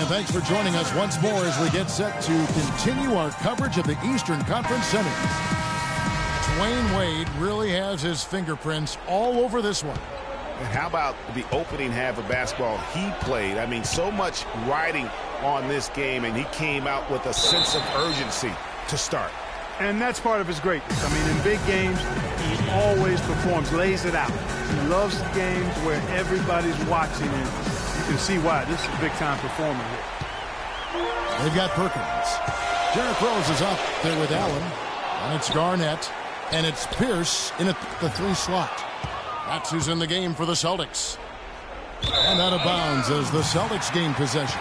And thanks for joining us once more as we get set to continue our coverage of the Eastern Conference Semis. Dwayne Wade really has his fingerprints all over this one. And how about the opening half of basketball he played? I mean, so much riding on this game, and he came out with a sense of urgency to start. And that's part of his greatness. I mean, in big games, he always performs, lays it out. He loves games where everybody's watching, and you can see why. This is a big-time performer here. They've got Perkins. Derrick Rose is up there with Allen. And it's Garnett. And it's Pierce in at the 3 slot. That's who's in the game for the Celtics. And out of bounds as the Celtics gain possession.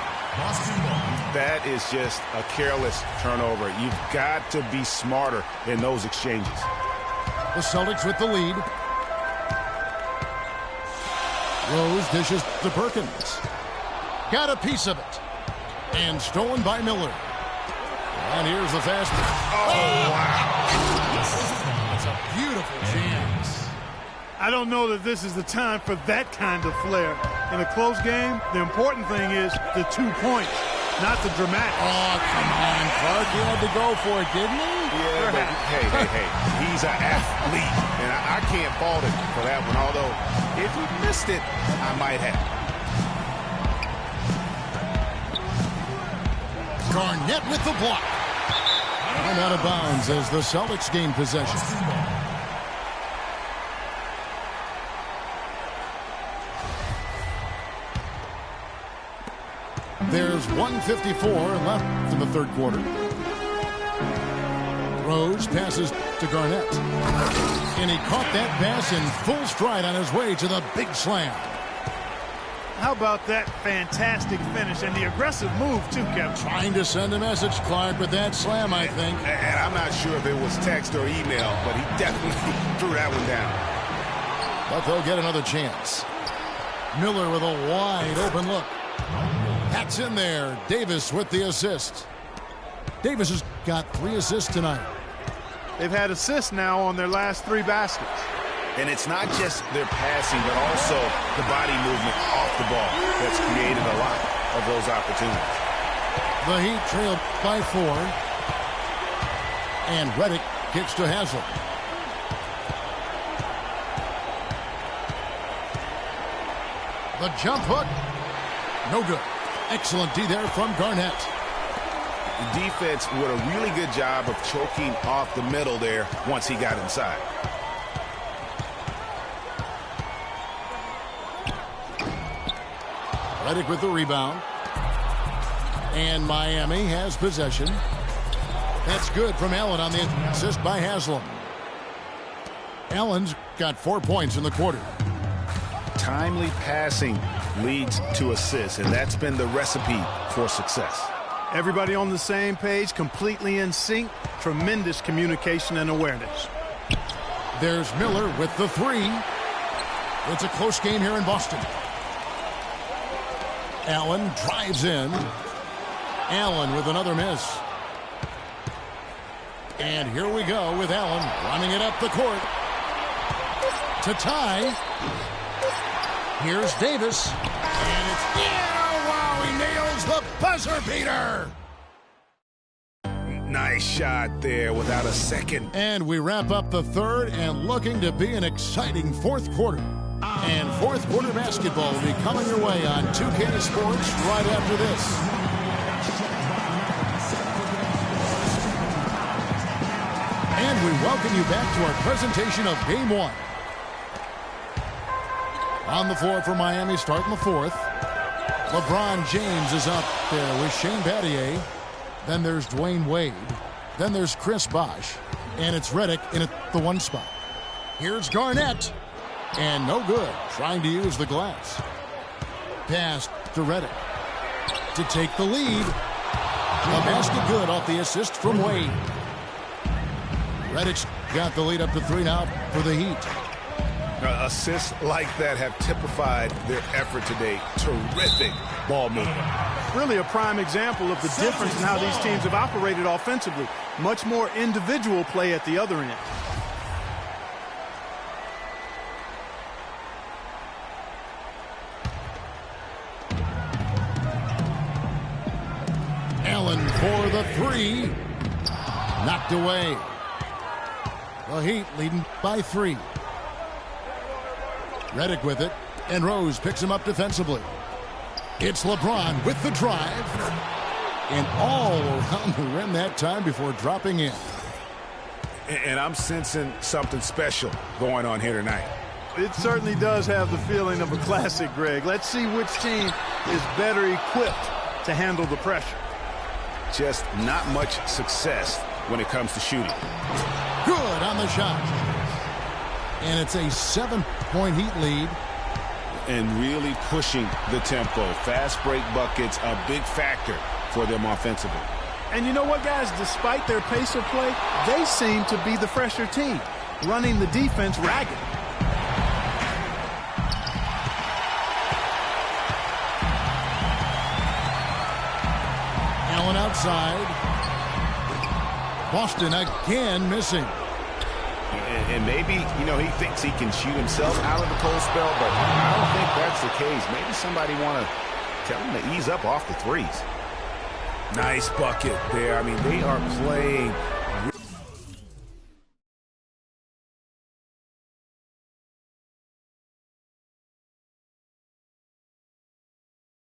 That is just a careless turnover. You've got to be smarter in those exchanges. The Celtics with the lead. Rose dishes to Perkins. Got a piece of it. And stolen by Miller. And here's the fast break. Oh, wow. It's a beautiful chance. I don't know that this is the time for that kind of flair. In a close game, the important thing is the 2 points, not the dramatic. Oh, come on, Clark. He had to go for it, didn't he? Yeah, but hey. He's an athlete, and I can't fault him for that one. Although, if he missed it, I might have. Garnett with the block. And out of bounds as the Celtics gain possession. There's 1:54 left in the third quarter. Rose passes to Garnett. And he caught that pass in full stride on his way to the big slam. How about that fantastic finish and the aggressive move, too, Kevin? Trying to send a message, Clark, with that slam, I think. And I'm not sure if it was text or email, but he definitely threw that one down. But they'll get another chance. Miller with a wide open look. That's in there. Davis with the assist. Davis has got 3 assists tonight. They've had assists now on their last 3 baskets. And it's not just their passing, but also the body movement off the ball that's created a lot of those opportunities. The Heat trail by 4. And Redick gets to Haslem. The jump hook. No good. Excellent D there from Garnett. The defense did a really good job of choking off the middle there once he got inside. Redick with the rebound. And Miami has possession. That's good from Allen on the assist by Haslem. Allen's got 4 points in the quarter. Timely passing leads to assists, and that's been the recipe for success. Everybody on the same page, completely in sync. Tremendous communication and awareness. There's Miller with the 3. It's a close game here in Boston. Allen drives in. Allen with another miss. And here we go with Allen running it up the court. To tie. Here's Davis. And it's, yeah, wow, he nails the buzzer beater. Nice shot there without a second. And we wrap up the third and looking to be an exciting fourth quarter. And fourth quarter basketball will be coming your way on 2K Sports right after this. And we welcome you back to our presentation of Game 1. On the floor for Miami, starting the fourth. LeBron James is up there with Shane Battier. Then there's Dwayne Wade. Then there's Chris Bosh. And it's Redick in at the 1 spot. Here's Garnett. And no good. Trying to use the glass. Pass to Redick. To take the lead. A basket good off the assist from Wade. Redick's got the lead up to 3 now for the Heat. Assists like that have typified their effort today. Terrific ball movement. Really a prime example of the difference in how these teams have operated offensively. Much more individual play at the other end. Allen for the three. Knocked away. The Heat leading by 3. Redick with it, and Rose picks him up defensively. It's LeBron with the drive. And all around the rim that time before dropping in. And I'm sensing something special going on here tonight. It certainly does have the feeling of a classic, Greg. Let's see which team is better equipped to handle the pressure. Just not much success when it comes to shooting. Good on the shot. And it's a 7-point Heat lead. And really pushing the tempo. Fast break buckets, a big factor for them offensively. And you know what, guys? Despite their pace of play, they seem to be the fresher team, running the defense ragged. Allen outside. Boston again missing. And maybe, he thinks he can shoot himself out of the cold spell, but I don't think that's the case. Maybe somebody want to tell him to ease up off the threes. Nice bucket there. I mean, they are playing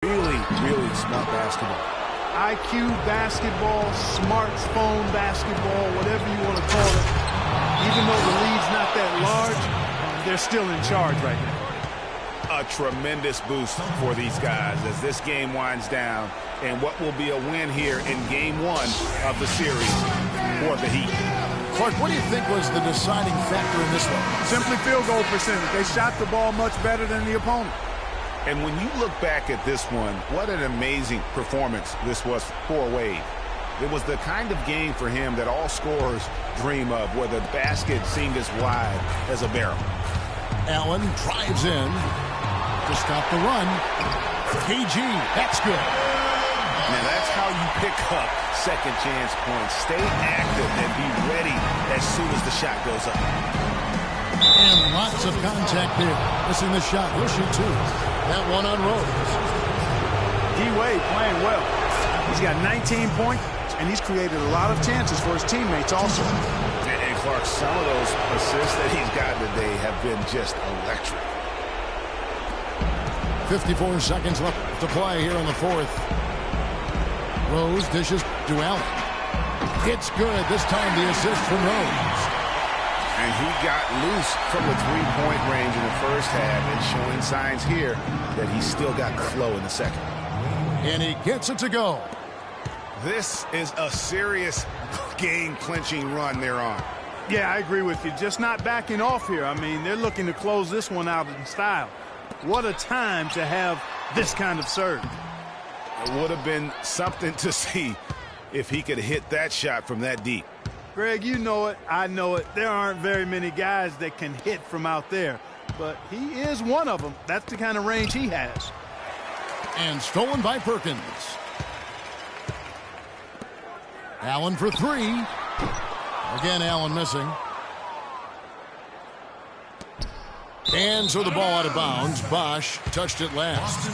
really smart basketball. IQ basketball, smartphone basketball, whatever you want to call it. Even though the lead's not that large, they're still in charge right now. A tremendous boost for these guys as this game winds down, and what will be a win here in Game 1 of the series for the Heat. Clark, what do you think was the deciding factor in this one? Simply field goal percentage. They shot the ball much better than the opponent. And when you look back at this one, what an amazing performance this was for Wade. It was the kind of game for him that all scorers dream of, where the basket seemed as wide as a barrel. Allen drives in to stop the run. KG, that's good. Now that's how you pick up second chance points. Stay active and be ready as soon as the shot goes up. And lots of contact there. Missing the shot. He'll shoot 2. That one on Rose. D-Wade playing well. He's got 19 points, and he's created a lot of chances for his teammates also. And Clark, some of those assists that he's gotten today have been just electric. 54 seconds left to play here in the 4th. Rose dishes to Allen. It's good. This time the assist from Rose. And he got loose from the three-point range in the first half and showing signs here that he's still got the flow in the second. And he gets it to go. This is a serious game-clinching run they're on. Yeah, I agree with you. Just not backing off here. I mean, they're looking to close this one out in style. What a time to have this kind of serve. It would have been something to see if he could hit that shot from that deep. Greg, you know it. I know it. There aren't very many guys that can hit from out there. But he is one of them. That's the kind of range he has. And stolen by Perkins. Allen for 3. Again, Allen missing. And so the ball out of bounds. Bosch touched it last.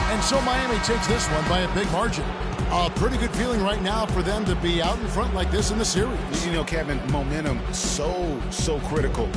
And so Miami takes this one by a big margin. A pretty good feeling right now for them to be out in front like this in the series. You know, Kevin, momentum so critical.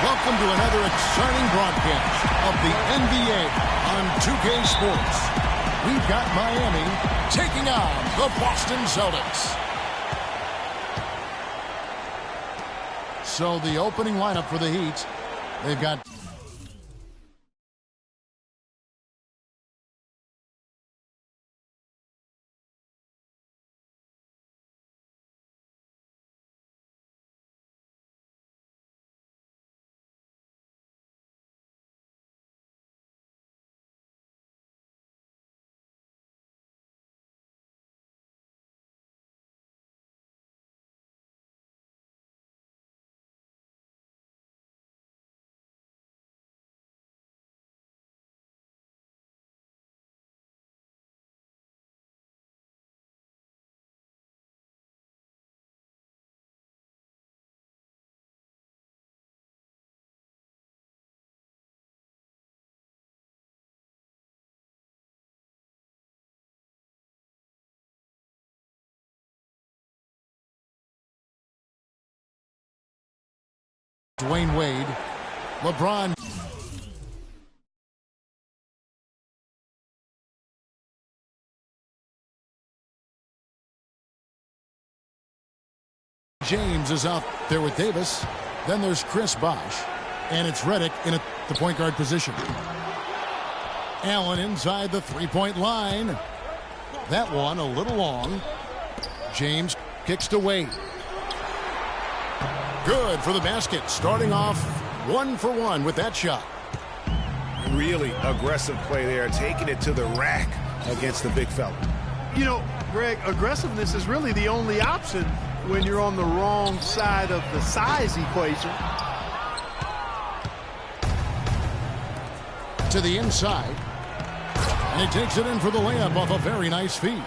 Welcome to another exciting broadcast of the NBA on 2K Sports. We've got Miami taking on the Boston Celtics. So the opening lineup for the Heat, they've got Dwayne Wade, LeBron James is out there with Davis. Then there's Chris Bosh, and it's Redick in the point guard position. Allen inside the three-point line. That one a little long. James kicks to Wade. Good for the basket, starting off 1 for 1 with that shot. Really aggressive play there, taking it to the rack against the big fella. You know, Greg, aggressiveness is really the only option when you're on the wrong side of the size equation. To the inside, and he takes it in for the layup off a very nice feed.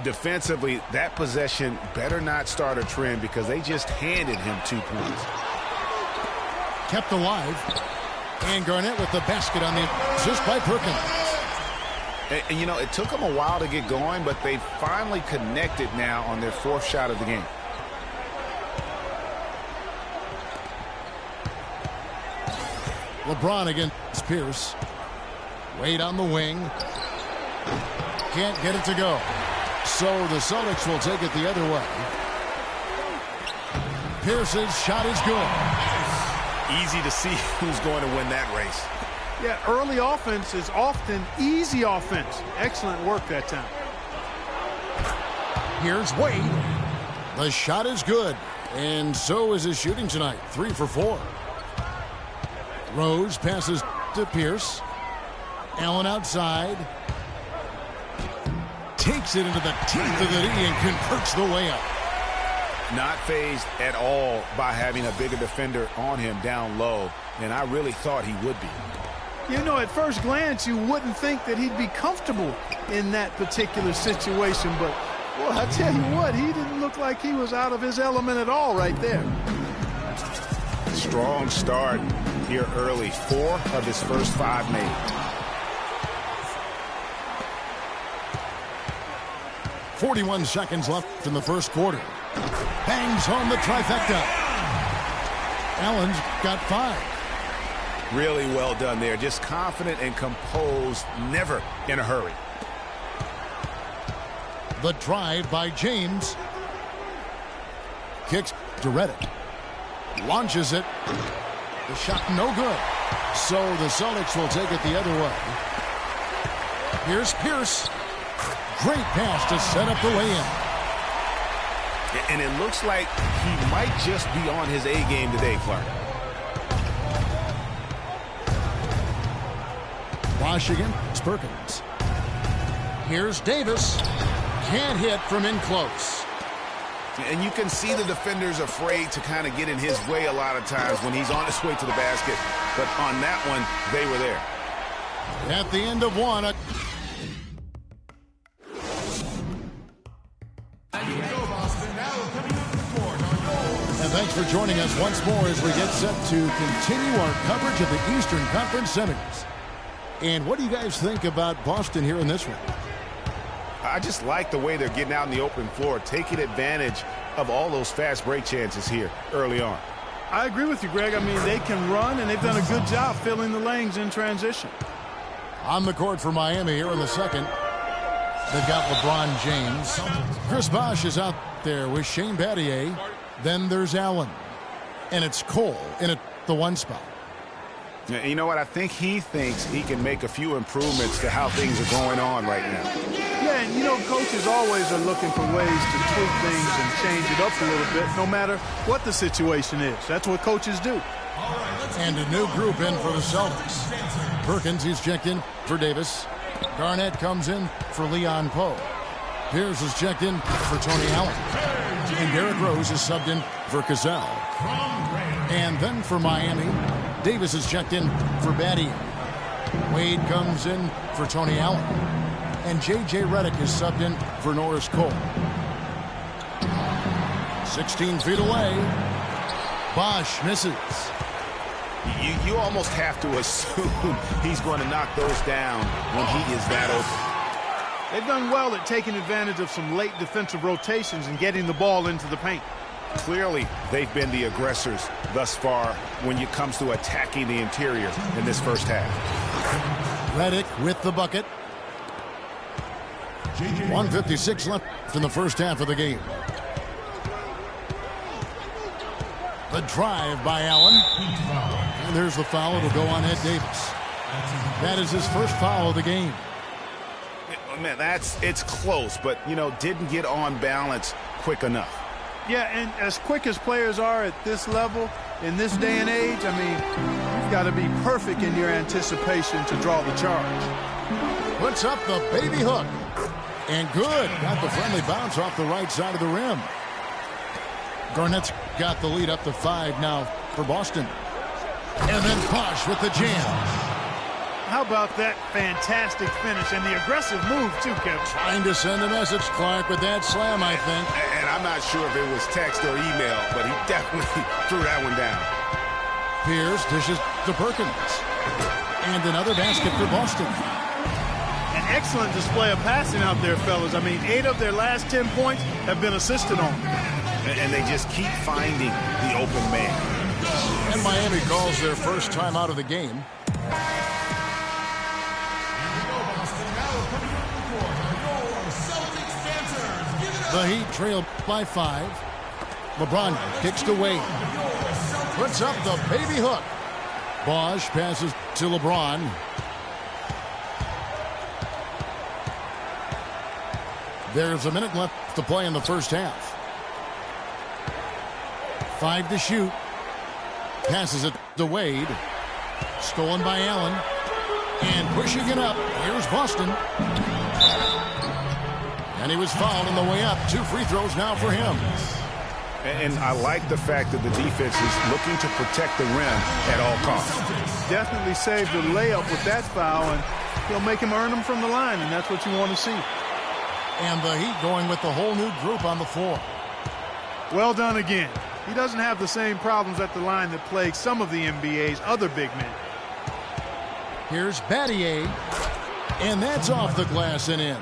Defensively, that possession better not start a trend because they just handed him 2 points. Kept alive. And Garnett with the basket on the assist by Perkins. And, you know, it took them a while to get going, but they finally connected now on their 4th shot of the game. LeBron against Pierce. Wade on the wing. Can't get it to go. So the Celtics will take it the other way. Pierce's shot is good. Easy to see who's going to win that race. Yeah, early offense is often easy offense. Excellent work that time. Here's Wade. The shot is good. And so is his shooting tonight. 3 for 4. Rose passes to Pierce. Allen outside. Takes it into the teeth of the knee and converts the layup. Not fazed at all by having a bigger defender on him down low, and I really thought he would be. You know, at first glance, you wouldn't think that he'd be comfortable in that particular situation, but, well, I tell you what, he didn't look like he was out of his element at all right there. Strong start here early. 4 of his first 5 made. 41 seconds left in the first quarter. Bangs home the trifecta. Allen's got 5. Really well done there. Just confident and composed, never in a hurry. The drive by James. Kicks to Redick. Launches it. The shot no good. So the Celtics will take it the other way. Here's Pierce. Great pass to set up the lay-in. And it looks like he might just be on his A game today, Clark. Washington, Perkins. Here's Davis. Can't hit from in close. And you can see the defenders afraid to kind of get in his way a lot of times when he's on his way to the basket. But on that one, they were there. At the end of one, and thanks for joining us once more as we get set to continue our coverage of the Eastern Conference Semis. And what do you guys think about Boston here in this one? I just like the way they're getting out in the open floor, taking advantage of all those fast break chances here early on. I agree with you, Greg. I mean, they can run, and they've done a good job filling the lanes in transition. On the court for Miami here in the second. They've got LeBron James. Chris Bosh is out there with Shane Battier. Then there's Allen. And it's Cole in at the one spot. Yeah, you know what? I think he thinks he can make a few improvements to how things are going on right now. Yeah, and you know, coaches always are looking for ways to tweak things and change it up a little bit, no matter what the situation is. That's what coaches do. And a new group in for the Celtics. Perkins, he's checked in for Davis. Garnett comes in for Leon Poe. Pierce is checked in for Tony Allen. And Derrick Rose is subbed in for Cassell. And then for Miami, Davis is checked in for Battier. Wade comes in for Tony Allen. And J.J. Redick is subbed in for Norris Cole. 16 feet away. Bosh misses. You almost have to assume he's going to knock those down when he is that open. They've done well at taking advantage of some late defensive rotations and getting the ball into the paint. Clearly, they've been the aggressors thus far when it comes to attacking the interior in this first half. Redick with the bucket. 1:56 left in the first half of the game. The drive by Allen. And there's the foul. It'll go on Ed Davis. That is his first foul of the game. Man, it's close, but, you know, didn't get on balance quick enough. Yeah, and as quick as players are at this level, in this day and age, I mean, you've got to be perfect in your anticipation to draw the charge. Puts up the baby hook. And good. Got the friendly bounce off the right side of the rim. Garnett's got the lead up to 5 now for Boston. And then Bosh with the jam. How about that fantastic finish and the aggressive move, too, Kevin? Trying to send a message, Clark, with that slam, I think. And I'm not sure if it was text or email, but he definitely threw that one down. Pierce dishes to Perkins. And another basket for Boston. An excellent display of passing out there, fellas. I mean, 8 of their last 10 points have been assisted on. And they just keep finding the open man. And Miami calls their first time out of the game. The Heat trail by 5. LeBron kicks to Wade. Puts up the baby hook. Bosh passes to LeBron. There's a minute left to play in the first half. 5 to shoot. Passes it to Wade. Stolen by Allen. And pushing it up. Here's Boston. And he was fouled on the way up. 2 free throws now for him. And I like the fact that the defense is looking to protect the rim at all costs. Definitely saved the layup with that foul, and he'll make him earn them from the line, and that's what you want to see. And the Heat going with the whole new group on the floor. Well done again. He doesn't have the same problems at the line that plague some of the NBA's other big men. Here's Battier. And that's off the glass and in.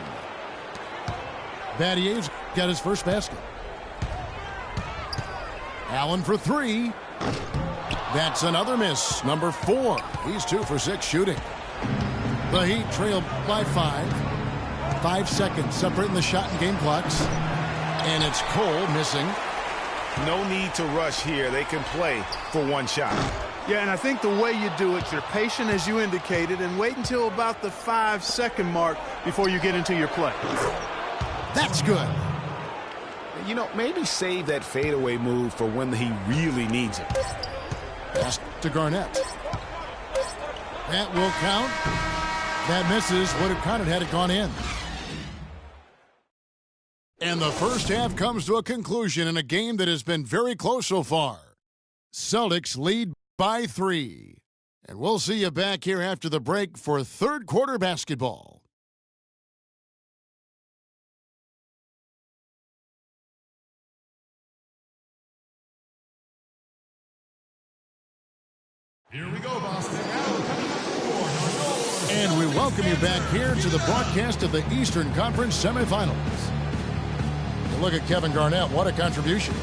Battier's got his first basket. Allen for 3. That's another miss. Number 4. He's 2 for 6 shooting. The Heat trail by 5. 5 seconds separating the shot and game clocks. And it's Cole missing. No need to rush here. They can play for one shot. Yeah, and I think the way you do it, you're patient as you indicated, and wait until about the 5-second mark before you get into your play. That's good. You know, maybe save that fadeaway move for when he really needs it. Pass to Garnett. That will count. That misses. Would have counted had it gone in. And the first half comes to a conclusion in a game that has been very close so far. Celtics lead by 3. And we'll see you back here after the break for third quarter basketball. Here we go, Boston. And we welcome you back here to the broadcast of the Eastern Conference semifinals. You look at Kevin Garnett, what a contribution.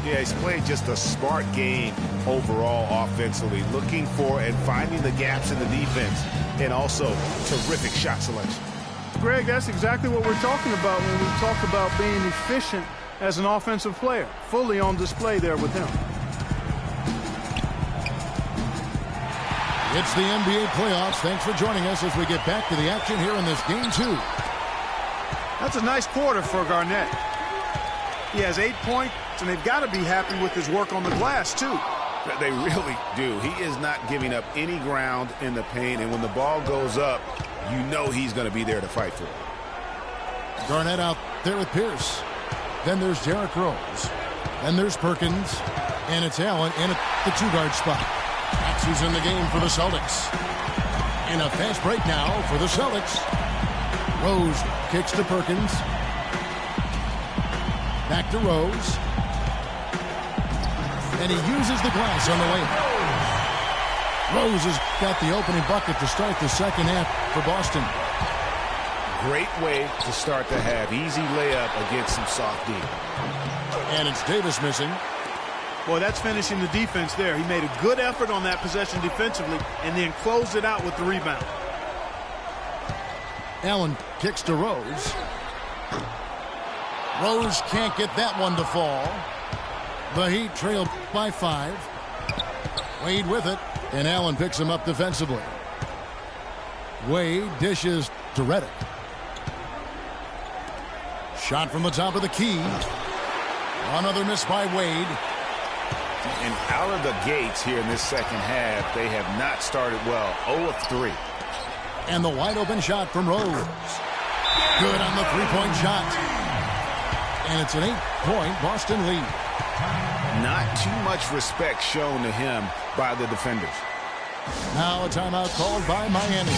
Yeah, he's played just a smart game overall offensively, looking for and finding the gaps in the defense, and also terrific shot selection. Greg, that's exactly what we're talking about when we talk about being efficient as an offensive player. Fully on display there with him. It's the NBA playoffs. Thanks for joining us as we get back to the action here in this game 2. That's a nice quarter for Garnett. He has 8 points, and they've got to be happy with his work on the glass, too. They really do. He is not giving up any ground in the paint, and when the ball goes up, you know he's going to be there to fight for it. Garnett out there with Pierce. Then there's Derrick Rose. Then there's Perkins. And it's Allen in at the 2-guard spot. That's who's in the game for the Celtics. And a fast break now for the Celtics. Rose kicks to Perkins. Back to Rose. And he uses the glass on the way. Rose has got the opening bucket to start the second half for Boston. Great way to start the half. Easy layup against some soft D. And it's Davis missing. Boy, that's finishing the defense there. He made a good effort on that possession defensively and then closed it out with the rebound. Allen kicks to Rose. Rose can't get that one to fall. The Heat trail by 5. Wade with it, and Allen picks him up defensively. Wade dishes to Redick. Shot from the top of the key. Another miss by Wade. And out of the gates here in this second half, they have not started well. 0 of 3. And the wide open shot from Rose. Good on the three-point shot. And it's an 8-point Boston lead. Not too much respect shown to him by the defenders. Now a timeout called by Miami.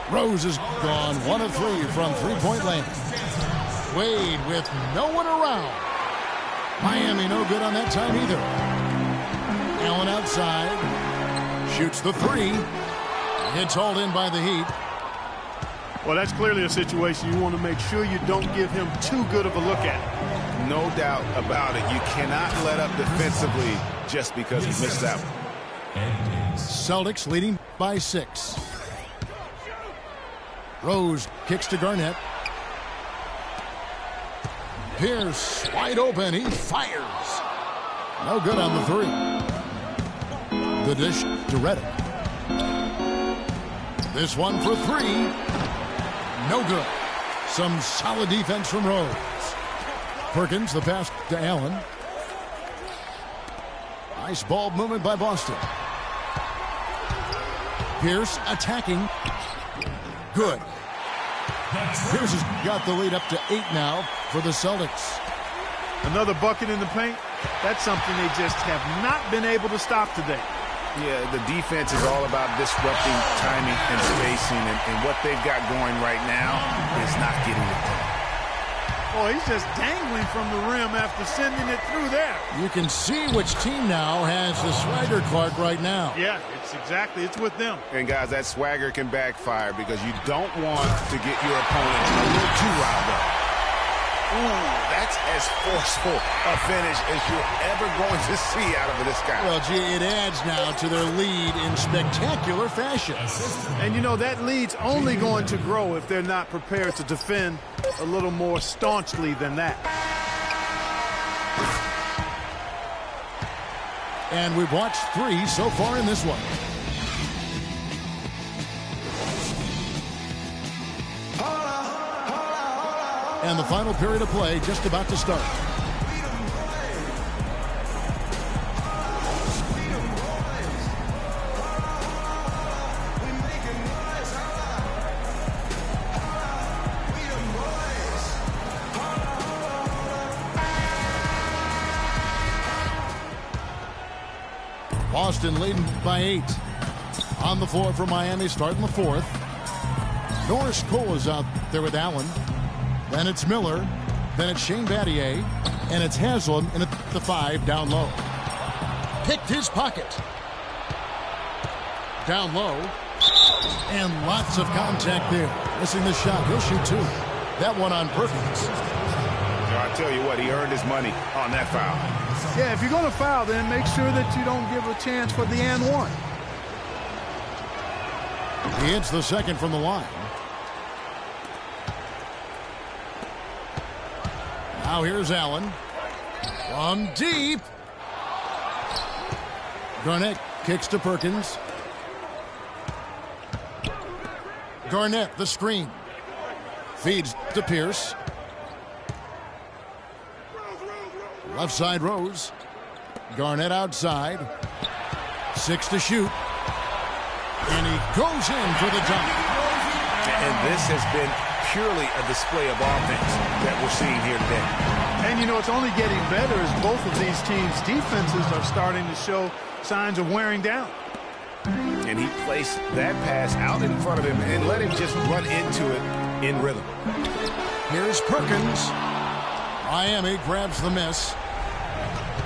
Rose is gone 1 of 3 from three-point land. Wade with no one around. Miami no good on that time either. Allen outside. Shoots the 3. It's hauled in by the Heat. Well, that's clearly a situation you want to make sure you don't give him too good of a look at. No doubt about it. You cannot let up defensively just because he missed that one. Celtics leading by 6. Rose kicks to Garnett. Pierce wide open. He fires. No good on the 3. The dish to Redick. This one for 3. No good. Some solid defense from Rose. Perkins, the pass to Allen. Nice ball movement by Boston. Pierce attacking. Good. Pierce has got the lead up to 8 now for the Celtics. Another bucket in the paint. That's something they just have not been able to stop today. Yeah, the defense is all about disrupting timing and spacing, and what they've got going right now is not getting it done. Oh, he's just dangling from the rim after sending it through there. You can see which team now has the swagger Clark right now. Yeah, it's with them. And guys, that swagger can backfire because you don't want to get your opponent a little too riled up. Ooh, that's as forceful a finish as you're ever going to see out of this guy. Well, gee, it adds now to their lead in spectacular fashion. And, you know, that lead's only going to grow if they're not prepared to defend a little more staunchly than that. And we've watched 3 so far in this one. And the final period of play just about to start. Boston leading by 8. On the floor for Miami, starting the 4th. Norris Cole is out there with Allen. Then it's Miller. Then it's Shane Battier. And it's Haslam in at the 5 down low. Picked his pocket. Down low. And lots of contact there. Missing the shot. He'll shoot two. That one on Perkins. I tell you what, he earned his money on that foul. Yeah, if you're going to foul, then make sure that you don't give a chance for the and one. He hits the second from the line. Now here's Allen. From deep. Garnett kicks to Perkins. Garnett, the screen. Feeds to Pierce. Left side Rose. Garnett outside. 6 to shoot. And he goes in for the dunk. And this has been purely a display of offense that we're seeing here today. And, you know, it's only getting better as both of these teams' defenses are starting to show signs of wearing down. And he placed that pass out in front of him and let him just run into it in rhythm. Here's Perkins. Miami grabs the miss.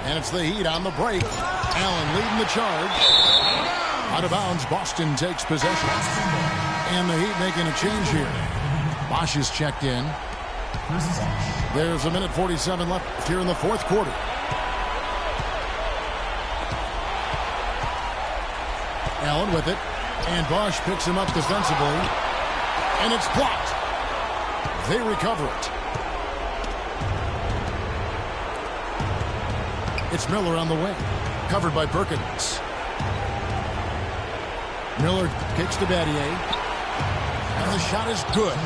And it's the Heat on the break. Allen leading the charge. Out of bounds, Boston takes possession. And the Heat making a change here. Bosch is checked in. There's 1:47 left here in the fourth quarter. Allen with it. And Bosch picks him up defensively. And it's blocked. They recover it. It's Miller on the wing. Covered by Perkins. Miller kicks to Battier. And the shot is good.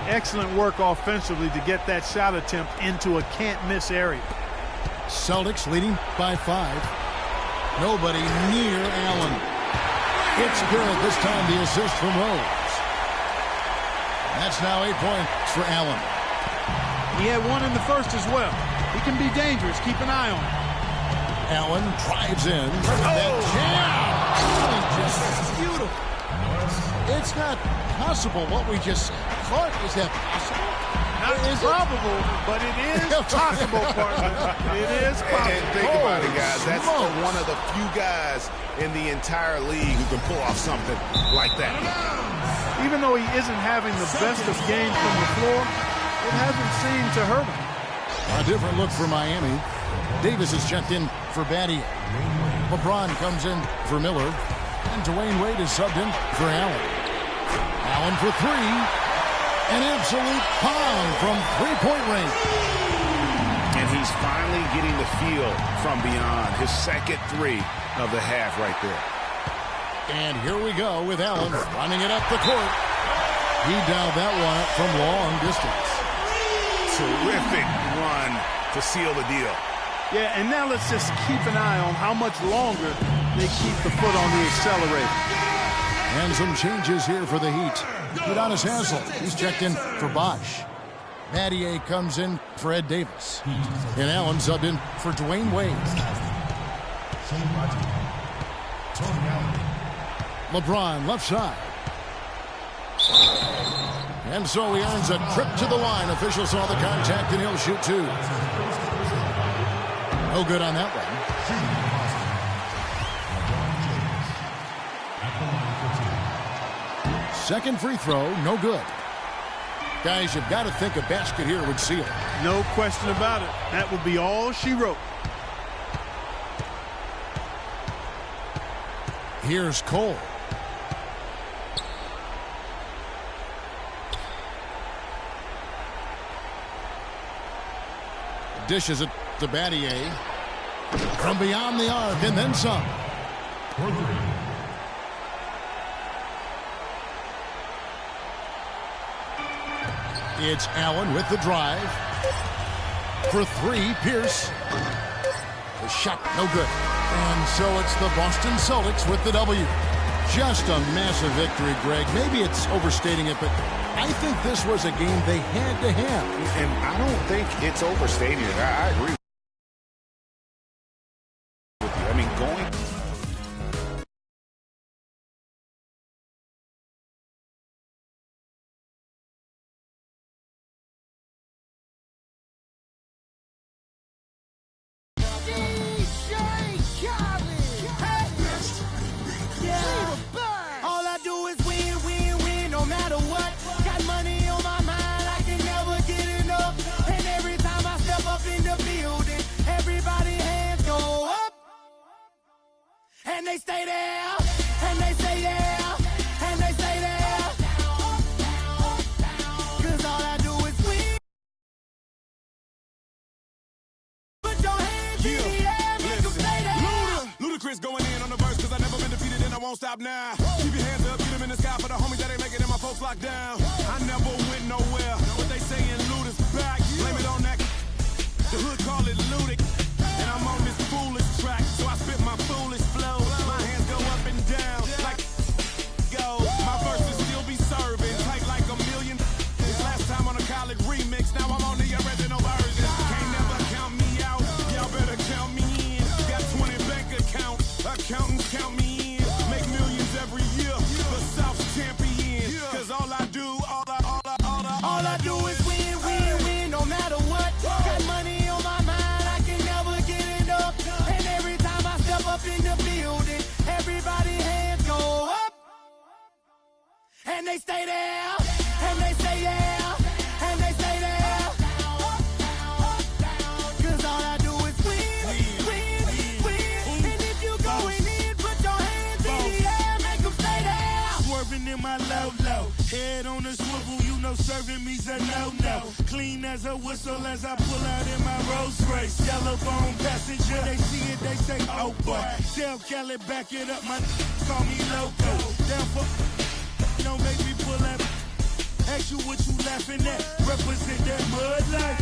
Excellent work offensively to get that shot attempt into a can't-miss area. Celtics leading by 5. Nobody near Allen. It's good. This time the assist from Rose. That's now 8 points for Allen. He had one in the first as well. He can be dangerous. Keep an eye on him. Allen drives in. That jam. Just beautiful. It's not possible what we just said. Clark, is that possible? Not probable, but it is possible, partner. It is possible. And think about it, guys. That's one of the few guys in the entire league who can pull off something like that. Even though he isn't having the best of games from the floor, it hasn't seemed to hurt him. A different look for Miami. Davis is checked in for Battier. LeBron comes in for Miller. And Dwayne Wade is subbed in for Allen. Allen for 3. An absolute pound from three-point range. And he's finally getting the feel from beyond. His second 3 of the half right there. And here we go with Allen running it up the court. He dialed that one up from long distance. Terrific run to seal the deal. Yeah, and now let's just keep an eye on how much longer they keep the foot on the accelerator. And some changes here for the Heat. Udonis Haslem, he's checked in for Bosch. Battier comes in for Ed Davis. And Allen subbed in for Dwayne Wade. LeBron left side. And so he earns a trip to the line. Official saw the contact and he'll shoot 2. No good on that one. Second free throw, no good. Guys, you've got to think a basket here would seal it. No question about it. That would be all she wrote. Here's Cole. Dishes it to Battier. From beyond the arc and then some. It's Allen with the drive. For 3, Pierce. The shot, no good. And so it's the Boston Celtics with the W. Just a massive victory, Greg. Maybe it's overstating it, but I think this was a game they had to have. And I don't think it's overstating it. I agree with you. I mean, going... All I do is win. won't stop now. Keep your hands up, get them in the sky for the homies that ain't making it, my folks locked down. I never went nowhere, but they saying loot is back. Blame it on that, the hood call it looting. And I'm on this foolish track, so I spit my foolish flow. My hands go up and down, like go. My verses still be serving, tight like a million. This last time on a college remix, now I'm on the original version. Can't never count me out, y'all better count me in. Got 20 bank accounts, accountants count me in. Make millions every year, the South's champion. Cause all I do is win, win, win, no matter what. Got money on my mind, I can never get it up. And every time I step up in the building, everybody hands go up. And they stay there, and they say yeah, and they stay there. Cause all I do is win, win, win. And if you going in, put your hands in the air, make them stay there. Swerving in my low, head on the swivel, you know serving me's a no-no. Clean as a whistle as I pull out in my Rolls Royce. Yellow bone passenger, they see it, they say, oh boy. Tell Kelly, back it up, my call me loco. Down for, don't make me pull that. Ask you what you laughing at. Represent that mud life.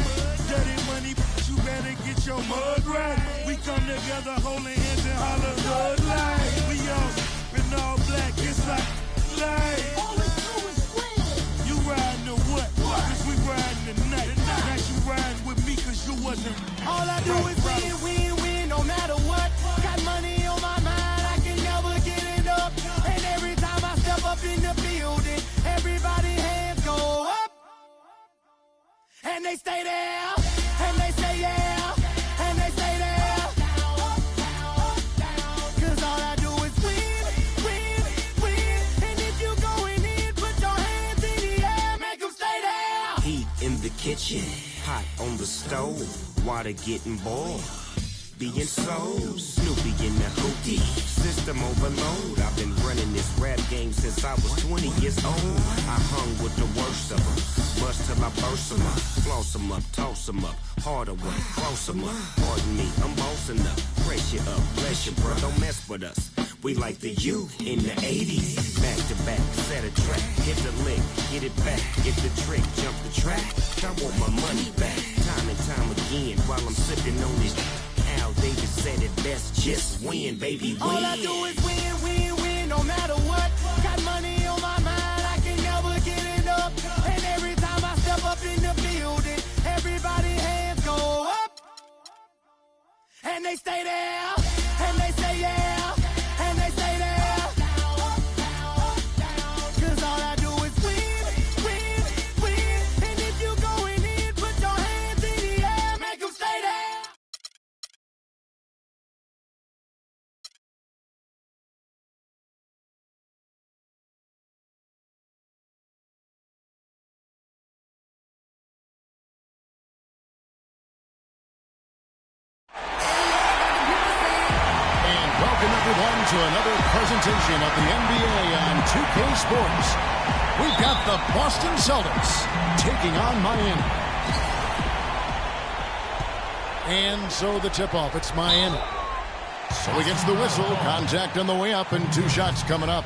Dirty money, you better get your mud right. We come together holding hands and holler mud life. We all in all black, it's like life. You riding or what? Cause we riding tonight. Now you riding with me cause you wasn't. All I do is win, win, win, no matter what. Got money on my mind, I can never get it up. And every time I step up in the building, everybody hands go up. And they stay there, and they say yeah, and they stay there. Cause all I do is win, win, win. And if you going in, put your hands in the air, make them stay there. Heat in the kitchen, hot on the stove, water getting boiled. Being sold, Snoopy in the hootie, system overload. I've been running this rap game since I was 20 years old. I hung with the worst of them, bust till I burst them up, floss them up, toss them up, harder one, cross them up. Pardon me, I'm bossing up, pressure up, bless you, bro, don't mess with us. We like the U in the 80s, back to back, set a track, hit the lick, get it back, get the trick, jump the track. I want my money back, time and time again, while I'm sipping on this. Al Davis said it best, just win, baby, win. All I do is win, win, win, no matter what. Got money on my mind, I can never get it up. And every time I step up in the building, everybody hands go up. And they stay there, and they say yeah, and they stay there. Cause all I do is win, win, win. And if you going in, put your hands in the air, make them stay there. Welcome everyone to another presentation of the NBA on 2K Sports. We've got the Boston Celtics taking on Miami. And so the tip-off, it's Miami. So he gets the whistle, contact on the way up, and 2 shots coming up.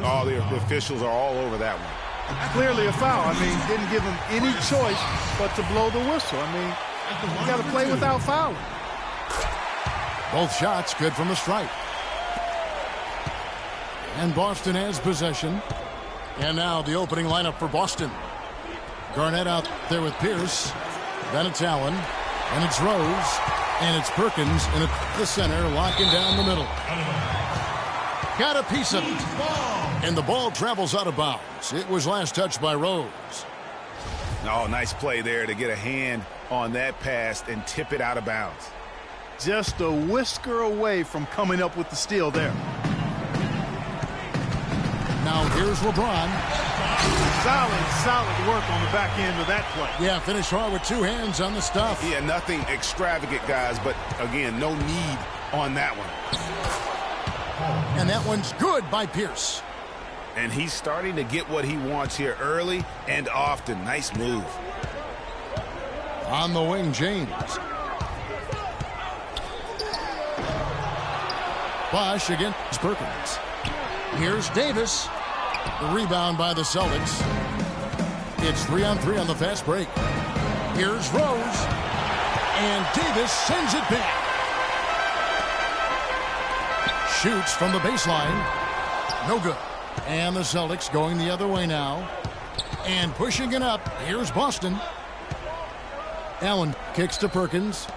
Oh, the officials are all over that one. Clearly a foul. I mean, didn't give him any choice but to blow the whistle. I mean, you got to play without fouling. Both shots good from the stripe. And Boston has possession. And now the opening lineup for Boston. Garnett out there with Pierce. Then it's Allen. And it's Rose. And it's Perkins in the center, locking down the middle. Got a piece of it. And the ball travels out of bounds. It was last touched by Rose. Oh, nice play there to get a hand on that pass and tip it out of bounds. Just a whisker away from coming up with the steal there. Now here's LeBron. Solid work on the back end of that play. Yeah, finish hard with 2 hands on the stuff. Yeah, nothing extravagant, guys, but again, no need on that one. And that one's good by Pierce. And he's starting to get what he wants here early and often. Nice move. On the wing, James. Bosh against Perkins. Here's Davis. The rebound by the Celtics. It's 3-on-3 on the fast break. Here's Rose. And Davis sends it back. Shoots from the baseline. No good. And the Celtics going the other way now. And pushing it up. Here's Boston. Allen kicks to Perkins.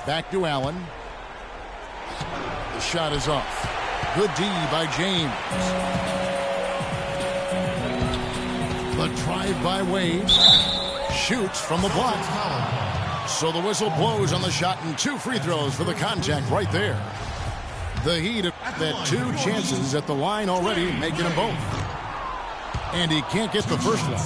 Back to Allen. The shot is off. Good D by James. The drive by Wade. Shoots from the block. So the whistle blows on the shot and 2 free throws for the contact right there. The Heat have had 2 chances at the line already, making them both. And he can't get the first one.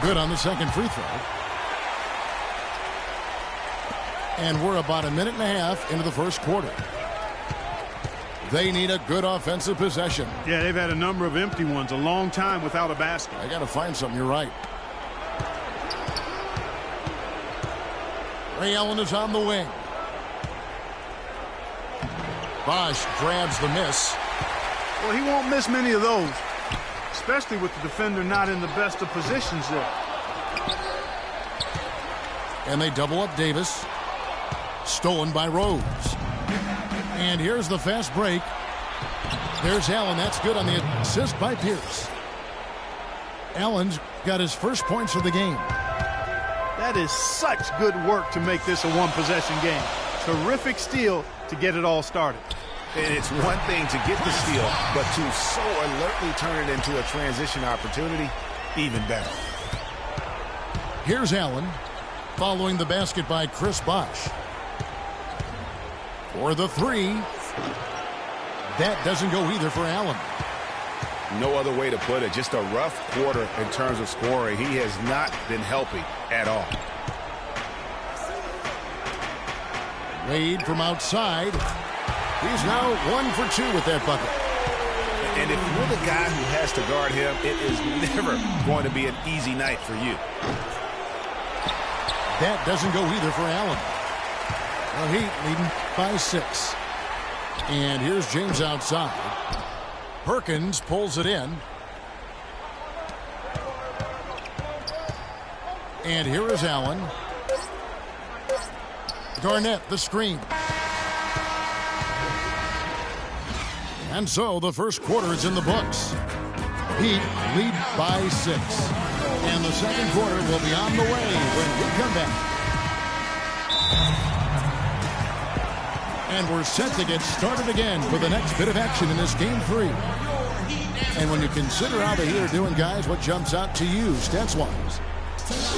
Good on the second free throw. And we're about a minute and a half into the first quarter. They need a good offensive possession. Yeah, they've had a number of empty ones, a long time without a basket. I got to find something. You're right. Ray Allen is on the wing. Bosh grabs the miss. Well, he won't miss many of those, especially with the defender not in the best of positions there. And they double up Davis. Stolen by Rose. And here's the fast break. There's Allen. That's good on the assist by Pierce. Allen's got his first points of the game. That is such good work to make this a one-possession game. Terrific steal to get it all started. And it's one thing to get the steal, but to so alertly turn it into a transition opportunity, even better. Here's Allen, following the basket by Chris Bosh. For the 3. That doesn't go either for Allen. No other way to put it. Just a rough quarter in terms of scoring. He has not been helping at all. Wade from outside. He's now 1 for 2 with that bucket. And if you're the guy who has to guard him, it is never going to be an easy night for you. That doesn't go either for Allen. The Heat leading by 6. And here's James outside. Perkins pulls it in. And here is Allen. Garnett, the screen. And so the first quarter is in the books. Heat lead by 6. And the second quarter will be on the way when we come back. And we're set to get started again for the next bit of action in this Game 3. And when you consider how the Heat are doing, guys, what jumps out to you stats-wise?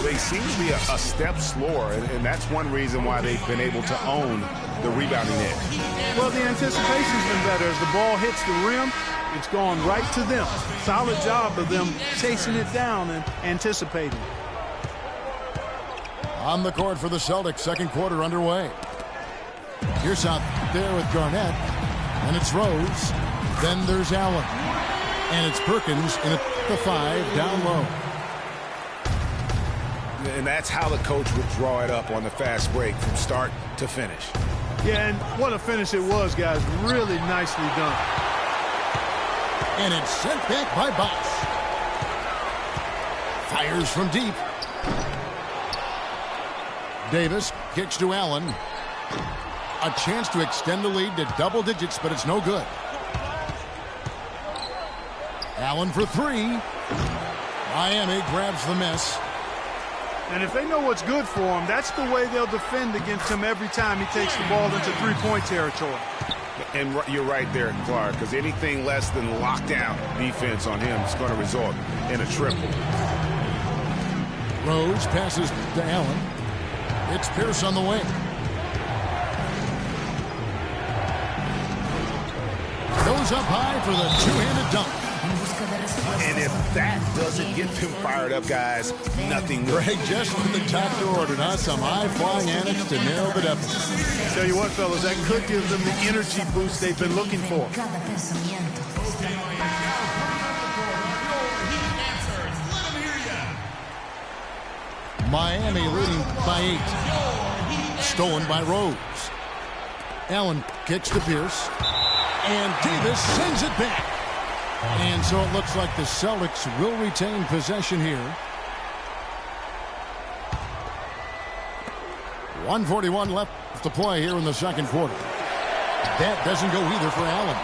They seem to be a step slower, and that's one reason why they've been able to own the rebounding edge. Well, the anticipation's been better. As the ball hits the rim, it's gone right to them. Solid job of them chasing it down and anticipating. On the court for the Celtics, second quarter underway. Here's out there with Garnett, and it's Rose. Then there's Allen, and it's Perkins in at the 5 down low. And that's how the coach would draw it up on the fast break from start to finish. Yeah, and what a finish it was, guys. Really nicely done. And it's sent back by Bosh. Fires from deep. Davis kicks to Allen. A chance to extend the lead to double digits, but it's no good. Allen for 3. Miami grabs the miss. And if they know what's good for him, that's the way they'll defend against him every time he takes the ball into three-point territory. And you're right there, Clark, because anything less than lockdown defense on him is going to result in a triple. Rose passes to Allen. It's Pierce on the wing. Goes up high for the two-handed dunk. And if that doesn't get them fired up, guys, nothing will. Greg, just when the doctor ordered us some high-flying annex to nail the deficit. Tell you what, fellas, that could give them the energy boost they've been looking for. Miami leading by 8. stolen by Rose. Allen kicks to Pierce. And Davis sends it back. And so it looks like the Celtics will retain possession here. 1:41 left to play here in the second quarter. That doesn't go either for Allen.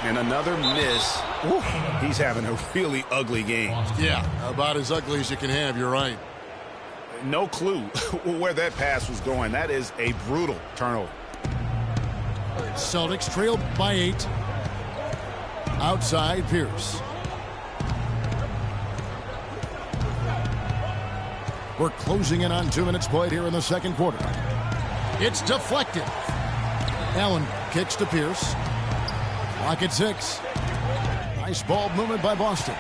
And another miss. Ooh, he's having a really ugly game. Yeah, about as ugly as you can have, you're right. No clue where that pass was going. That is a brutal turnover. Celtics trailed by 8. Outside Pierce. We're closing in on 2 minutes played here in the second quarter. It's deflected. Allen kicks to Pierce. Clock at 6. Nice ball movement by Boston.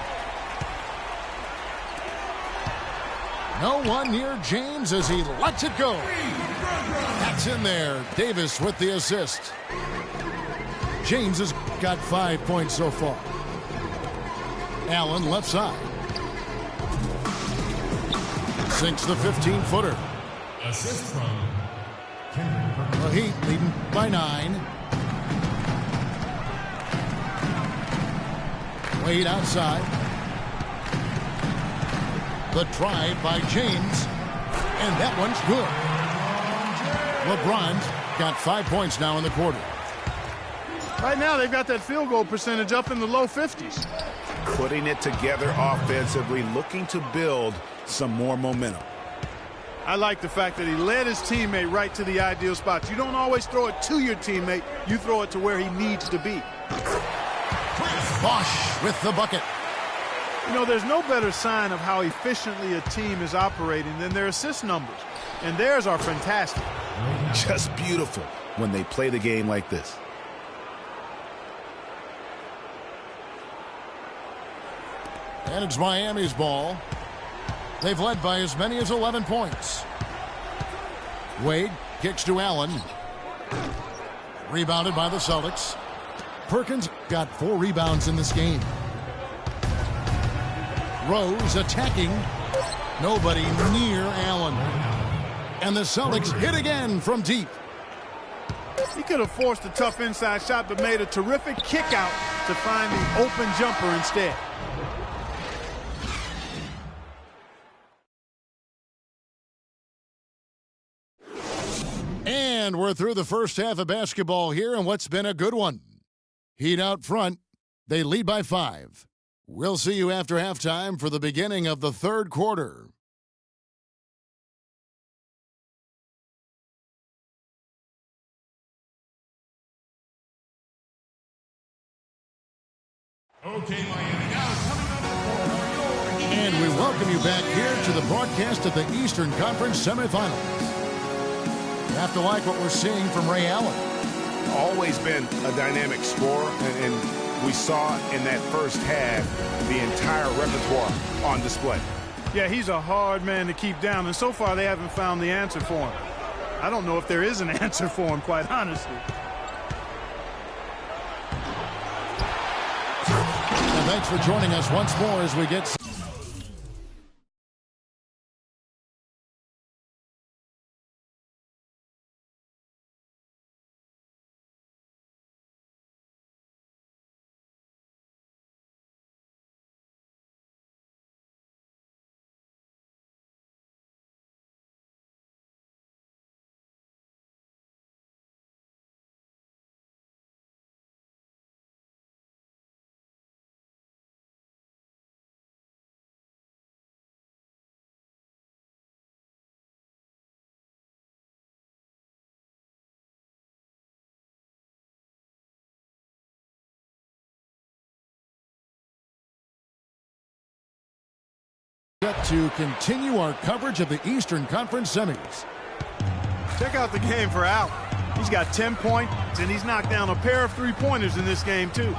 No one near James as he lets it go. That's in there. Davis with the assist. James has got 5 points so far. Allen left side. Sinks the 15-footer. Assist from The Heat leading by 9. Wade outside. The drive by James. And that one's good. LeBron's got 5 points now in the quarter. Right now, they've got that field goal percentage up in the low 50s. Putting it together offensively, looking to build some more momentum. I like the fact that he led his teammate right to the ideal spot. You don't always throw it to your teammate. You throw it to where he needs to be. Bosh with the bucket. You know, there's no better sign of how efficiently a team is operating than their assist numbers. And theirs are fantastic. Just beautiful when they play the game like this. And it's Miami's ball. They've led by as many as 11 points. Wade kicks to Allen. Rebounded by the Celtics. Perkins got 4 rebounds in this game. Rose attacking. Nobody near Allen. And the Celtics hit again from deep. He could have forced a tough inside shot, but made a terrific kick out to find the open jumper instead. And we're through the first half of basketball here, and what's been a good one. Heat out front. They lead by 5. We'll see you after halftime for the beginning of the third quarter. Okay, Miami. Now coming up for your And we welcome you back here to the broadcast of the Eastern Conference semifinals. You have to like what we're seeing from Ray Allen. Always been a dynamic scorer, and we saw in that first half the entire repertoire on display. Yeah, he's a hard man to keep down, and so far they haven't found the answer for him. I don't know if there is an answer for him, quite honestly. And thanks for joining us once more as we get... to continue our coverage of the Eastern Conference semis. Check out the game for Allen. He's got 10 points, and he's knocked down a pair of three-pointers in this game, too.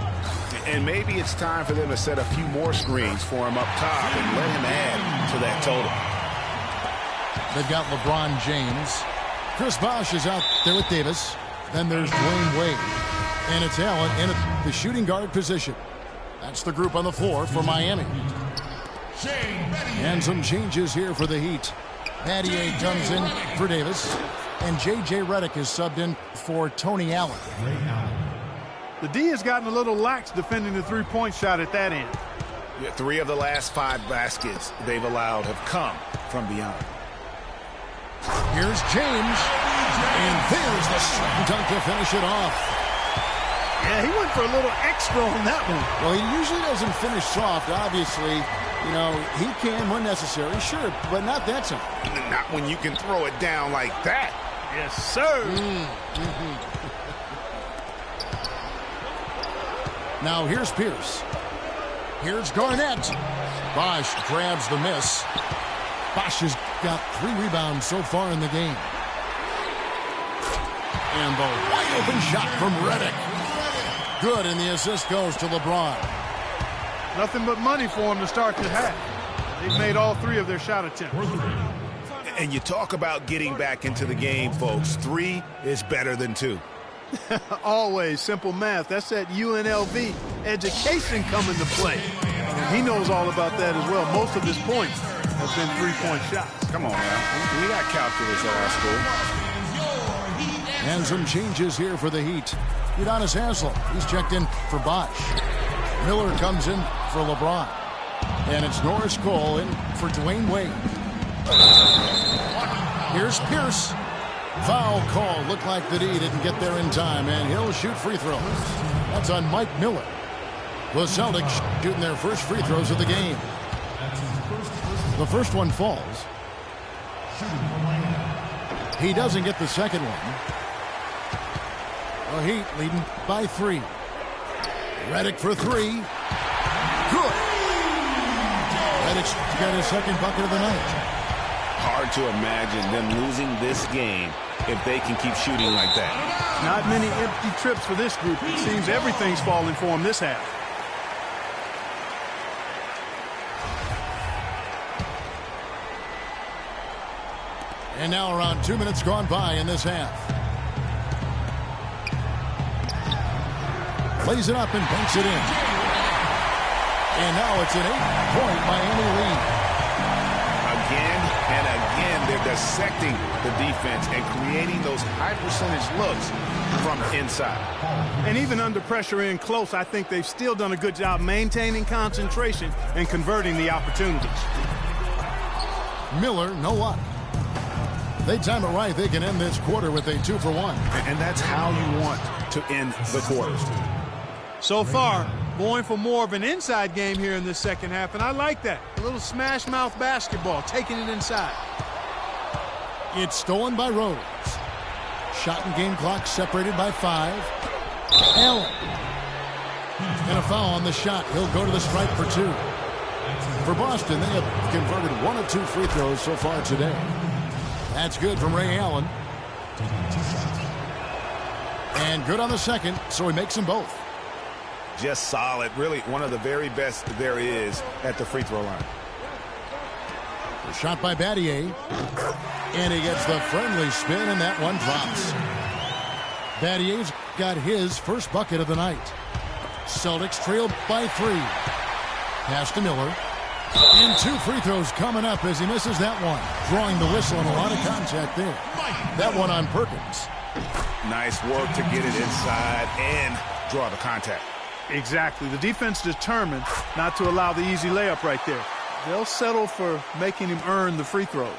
And maybe it's time for them to set a few more screens for him up top and let him add to that total. They've got LeBron James. Chris Bosh is out there with Davis. Then there's Dwayne Wade. And it's Allen in the shooting guard position. That's the group on the floor for Miami. And some changes here for the Heat. Battier comes in for Davis. and J.J. Redick is subbed in for Tony Allen. The D has gotten a little lax defending the three-point shot at that end. Yeah, 3 of the last 5 baskets they've allowed have come from beyond. Here's James, and there's the slam dunk to finish it off. Yeah, he went for a little extra on that one. Well, he usually doesn't finish soft, obviously. You know, he can when necessary, sure, but not that time. Not when you can throw it down like that. Yes, sir. Now here's Pierce. Here's Garnett. Bosch grabs the miss. Bosch has got 3 rebounds so far in the game. And the wide open shot from Redick. Good, and the assist goes to LeBron. Nothing but money for him to start the half. They've made all 3 of their shot attempts. And you talk about getting back into the game, folks. 3 is better than 2. Always simple math. That's that UNLV education coming to play. And he knows all about that as well. Most of his points have been 3-point shots. Come on, man. We got calculus at our school. And some changes here for the Heat. Udonis Haslem, he's checked in for Bosch. Miller comes in for LeBron. And it's Norris Cole in for Dwayne Wade. Here's Pierce. Foul call. Looked like the D didn't get there in time, and he'll shoot free throws. That's on Mike Miller. The Celtics shooting their first free throws of the game. The first one falls. He doesn't get the second one. The Heat leading by 3. Redick for 3. Good. Redick's got his second bucket of the night. Hard to imagine them losing this game if they can keep shooting like that. Not many empty trips for this group. It seems everything's falling for them this half. And now around 2 minutes gone by in this half. Plays it up and banks it in. And now it's an 8-point Miami lead. Again and again, they're dissecting the defense and creating those high-percentage looks from inside. And even under pressure in close, I think they've still done a good job maintaining concentration and converting the opportunities. Miller, no luck. They time it right, they can end this quarter with a 2-for-1. And that's how you want to end the quarters. So far, going for more of an inside game here in this second half, and I like that. A little smash mouth basketball, taking it inside. It's stolen by Rose. Shot and game clock separated by 5. Allen. And a foul on the shot. He'll go to the stripe for 2. For Boston, they have converted 1 of 2 free throws so far today. That's good from Ray Allen. And good on the second, so he makes them both. Just solid. Really one of the very best there is at the free throw line. The shot by Battier. And he gets the friendly spin, and that one drops. Battier's got his first bucket of the night. Celtics trail by 3. Pass to Miller. And 2 free throws coming up as he misses that one. Drawing the whistle and a lot of contact there. That one on Perkins. Nice work to get it inside and draw the contact. Exactly. The defense determined not to allow the easy layup right there. They'll settle for making him earn the free throws.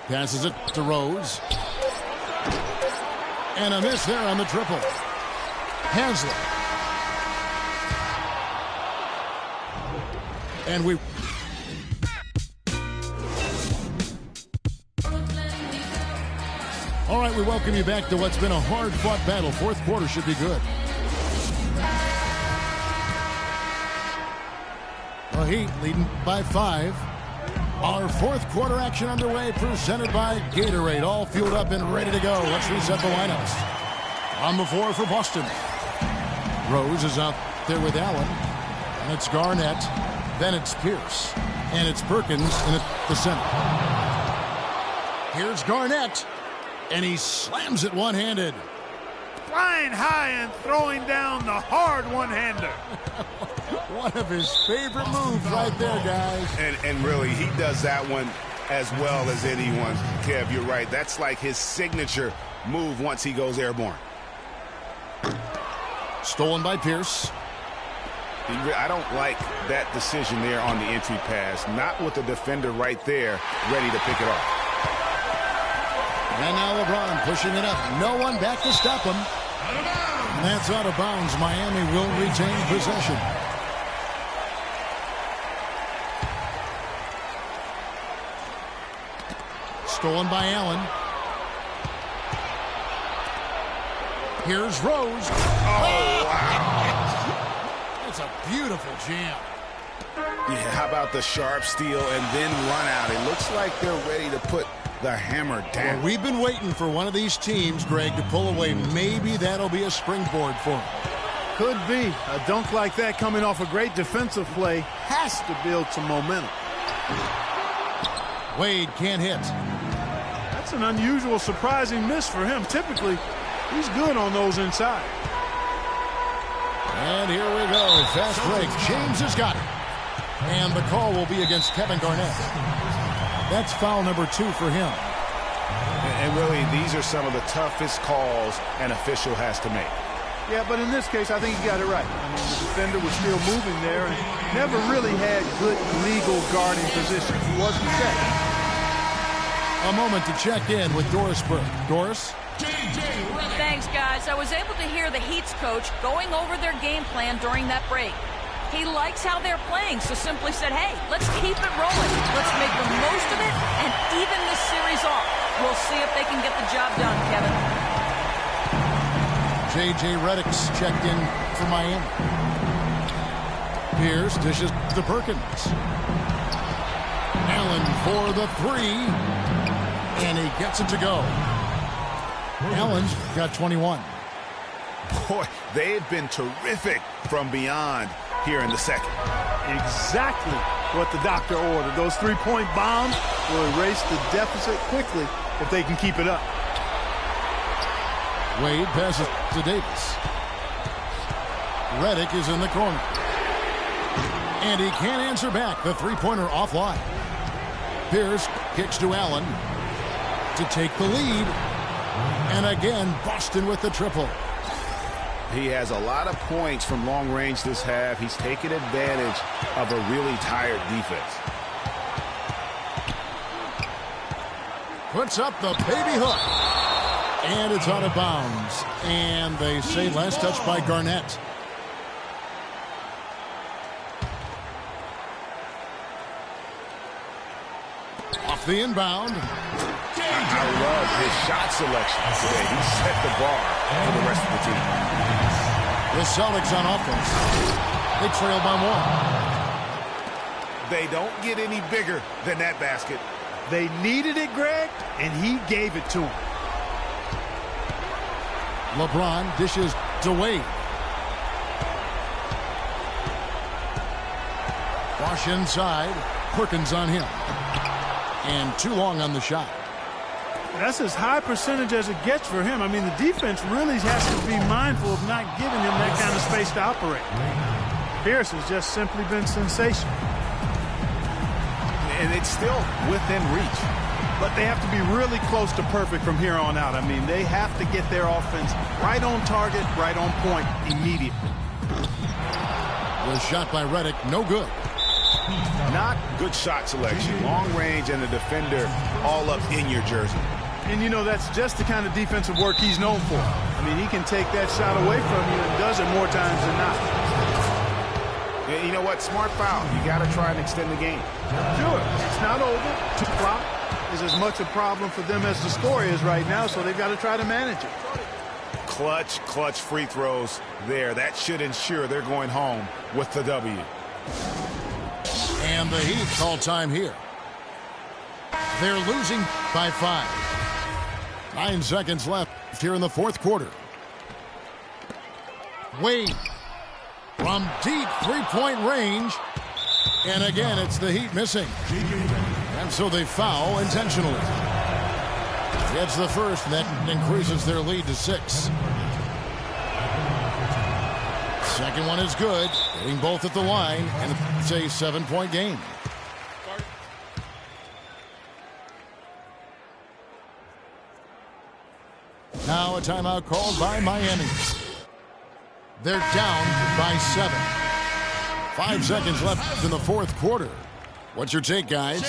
Passes it to Rose. And a miss there on the triple. Haslem. And we... All right, we welcome you back to what's been a hard-fought battle. Fourth quarter should be good. The Heat leading by 5. Our fourth quarter action underway, presented by Gatorade. All fueled up and ready to go. Let's reset the lineups. On the floor for Boston. Rose is out there with Allen. And it's Garnett. Then it's Pierce. And it's Perkins in the center. Here's Garnett. And he slams it one-handed. Flying high and throwing down the hard one-hander. One of his favorite moves right there, guys. And really, he does that one as well as anyone. Kev, you're right. That's like his signature move once he goes airborne. Stolen by Pierce. I don't like that decision there on the entry pass. Not with the defender right there ready to pick it off. And now LeBron pushing it up. No one back to stop him. And that's out of bounds. Miami will retain possession. Stolen by Allen. Here's Rose. Oh, wow. It's a beautiful jam. Yeah, how about the sharp steal and then run out? It looks like they're ready to put the hammer down. Well, we've been waiting for one of these teams, Greg, to pull away. Maybe that'll be a springboard for them. Could be. A dunk like that coming off a great defensive play has to build some momentum. Wade can't hit. That's an unusual, surprising miss for him. Typically, he's good on those inside. And here we go. Fast break. James has got it. And the call will be against Kevin Garnett. That's foul number 2 for him. And really, these are some of the toughest calls an official has to make. Yeah, but in this case, I think he got it right. I mean, the defender was still moving there and never really had good legal guarding position. He wasn't set. A moment to check in with Doris Burke. Doris? Thanks, guys. I was able to hear the Heat's coach going over their game plan during that break. He likes how they're playing, so simply said, hey, let's keep it rolling. Let's make the most of it and even this series off. We'll see if they can get the job done, Kevin. J.J. Redick's checked in for Miami. Pierce dishes to Perkins. Allen for the 3. And he gets it to go. Allen's got 21. Boy, they've been terrific from beyond here in the second. Exactly what the doctor ordered. Those three-point bombs will erase the deficit quickly if they can keep it up. Wade passes to Davis. Redick is in the corner. And he can't answer back. The three-pointer offline. Pierce kicks to Allen to take the lead. And again, Boston with the triple. He has a lot of points from long range this half. He's taken advantage of a really tired defense. Puts up the baby hook. And it's out of bounds. And they say last touch by Garnett. Off the inbound. I love his shot selection today. He set the bar for the rest of the team. The Celtics on offense. They trail by 1. They don't get any bigger than that basket. They needed it, Greg, and he gave it to him. LeBron dishes to Wade. Bosh inside. Perkins on him. And too long on the shot. That's as high percentage as it gets for him. I mean, the defense really has to be mindful of not giving him that kind of space to operate. Pierce has just simply been sensational. And it's still within reach. But they have to be really close to perfect from here on out. I mean, they have to get their offense right on target, right on point immediately. The shot by Redick, no good. Not good shot selection. Long range and the defender all up in your jersey. And, you know, that's just the kind of defensive work he's known for. I mean, he can take that shot away from you and does it more times than not. And you know what? Smart foul. You got to try and extend the game. Sure. It's not over. The clock is as much a problem for them as the score is right now, so they've got to try to manage it. Clutch free throws there. That should ensure they're going home with the W. And the Heat call time here. They're losing by 5. 9 seconds left here in the fourth quarter. Wade from deep three-point range. And again, it's the Heat missing. And so they foul intentionally. It's the first that increases their lead to 6. Second one is good. Hitting both at the line. And it's a 7-point game. Now a timeout called by Miami. They're down by 7. 5 seconds left in the fourth quarter. What's your take, guys?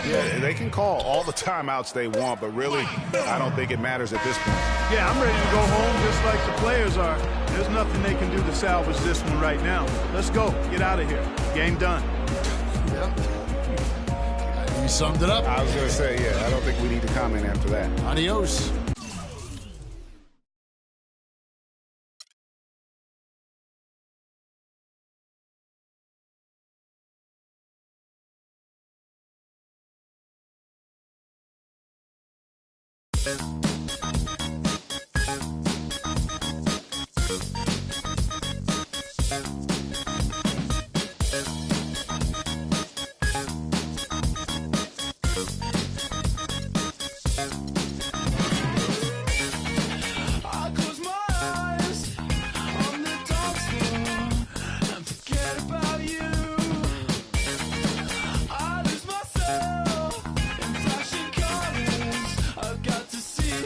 Yeah, they can call all the timeouts they want, but really, I don't think it matters at this point. Yeah, I'm ready to go home just like the players are. There's nothing they can do to salvage this one right now. Let's go. Get out of here. Game done. Yep. You summed it up. I was going to say, yeah, I don't think we need to comment after that. Adios. Got to see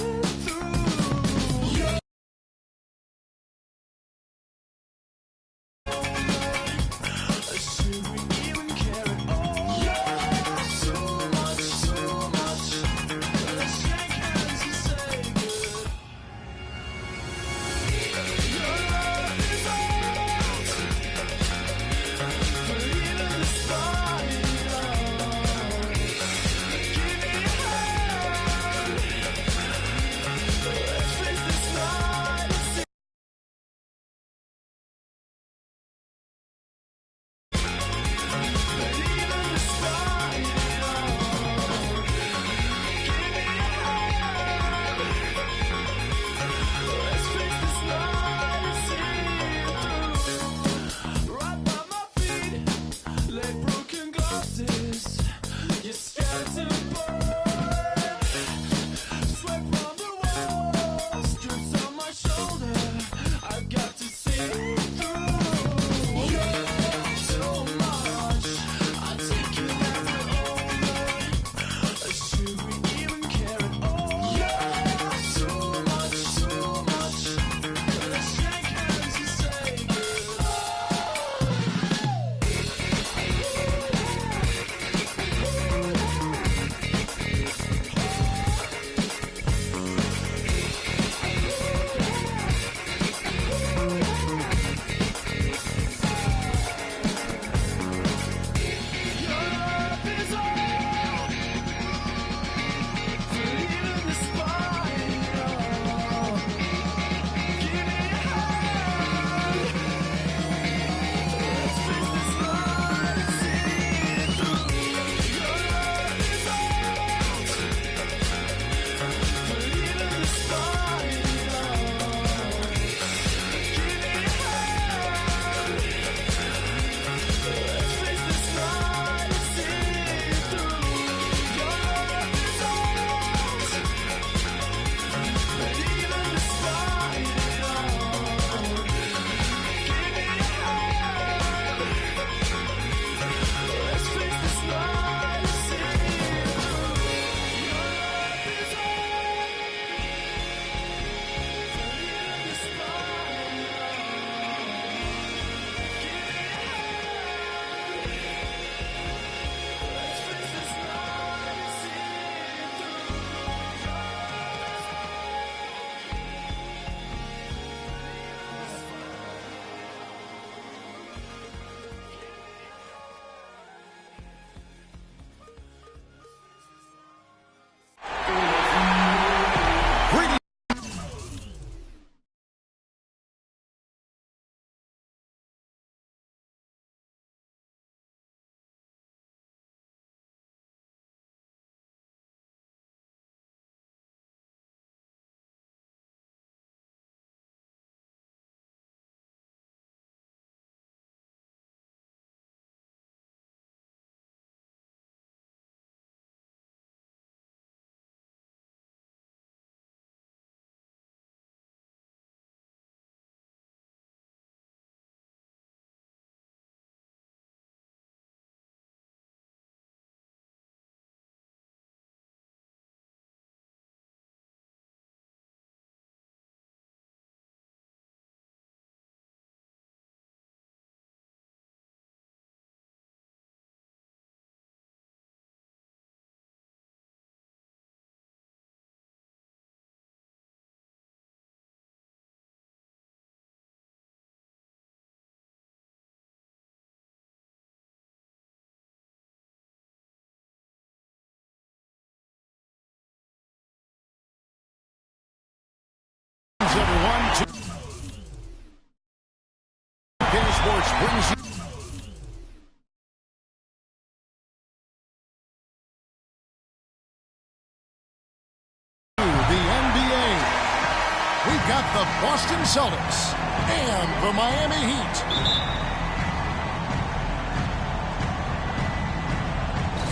got the Boston Celtics and the Miami Heat.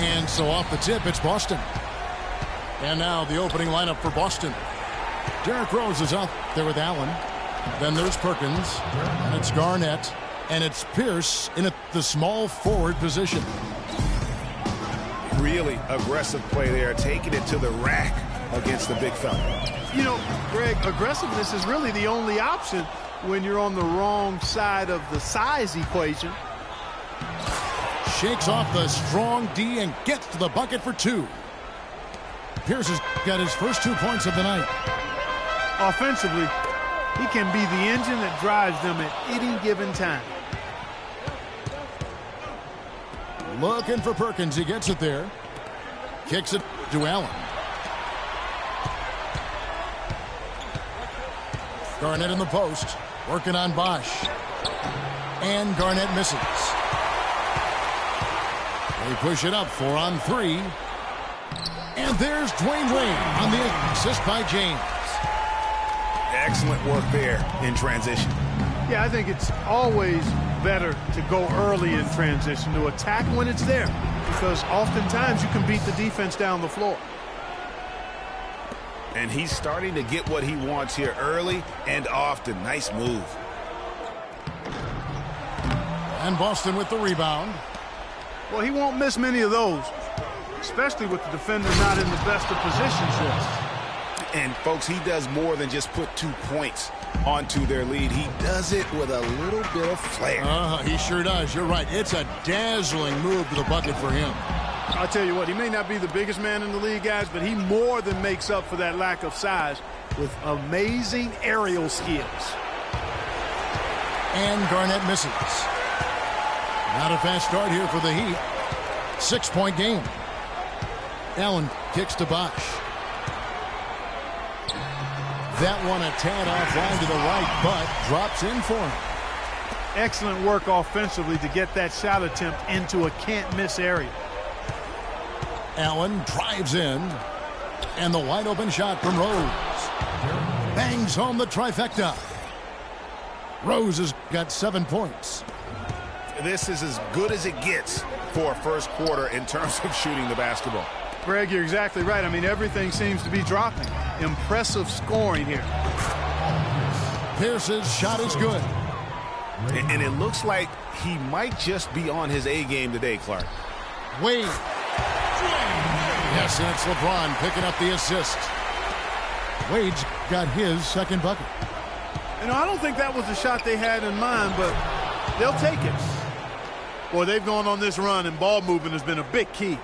And so off the tip, it's Boston. And now the opening lineup for Boston. Derrick Rose is out there with Allen. Then there's Perkins. And it's Garnett. And it's Pierce in the small forward position. Really aggressive play there, taking it to the rack against the big fella. You know, Greg, aggressiveness is really the only option when you're on the wrong side of the size equation. Shakes off the strong D and gets to the bucket for two. Pierce has got his first 2 points of the night. Offensively, he can be the engine that drives them at any given time. Looking for Perkins. He gets it there. Kicks it to Allen. Garnett in the post. Working on Bosch. And Garnett misses. They push it up 4 on 3. And there's Dwayne Wade on the assist by James. Excellent work there in transition. Yeah, I think it's always better to go early in transition, to attack when it's there, because oftentimes you can beat the defense down the floor. And he's starting to get what he wants here early and often. Nice move. And Boston with the rebound. Well, he won't miss many of those, especially with the defender not in the best of positions here. And, folks, he does more than just put 2 points onto their lead. He does it with a little bit of flair. He sure does. You're right. It's a dazzling move to the bucket for him. I'll tell you what, he may not be the biggest man in the league, guys, but he more than makes up for that lack of size with amazing aerial skills. And Garnett misses. Not a fast start here for the Heat. 6-point game. Allen kicks to Bosch. That one a tad offline to the right, but drops in for him. Excellent work offensively to get that shot attempt into a can't-miss area. Allen drives in, and the wide-open shot from Rose. Bangs home the trifecta. Rose has got 7 points. This is as good as it gets for a first quarter in terms of shooting the basketball. Greg, you're exactly right. I mean, everything seems to be dropping. Impressive scoring here. Pierce's shot is good. And it looks like he might just be on his A game today, Clark. Wade. Yes, and it's LeBron picking up the assist. Wade's got his second bucket. You know, I don't think that was the shot they had in mind, but they'll take it. Boy, they've gone on this run, and ball movement has been a big key.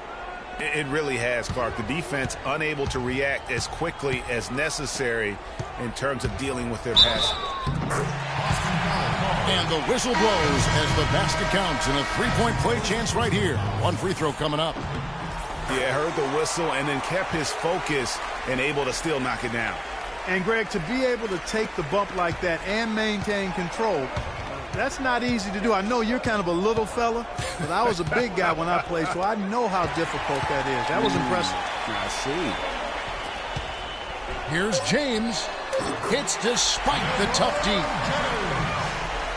It really has, Clark. The defense unable to react as quickly as necessary in terms of dealing with their passing. And the whistle blows as the basket counts, and a three-point play chance right here. One free throw coming up. Yeah, heard the whistle and then kept his focus and able to still knock it down. And, Greg, to be able to take the bump like that and maintain control, that's not easy to do. I know you're kind of a little fella, but I was a big guy when I played, so I know how difficult that is. That was impressive. I see. Here's James. Hits despite the tough D.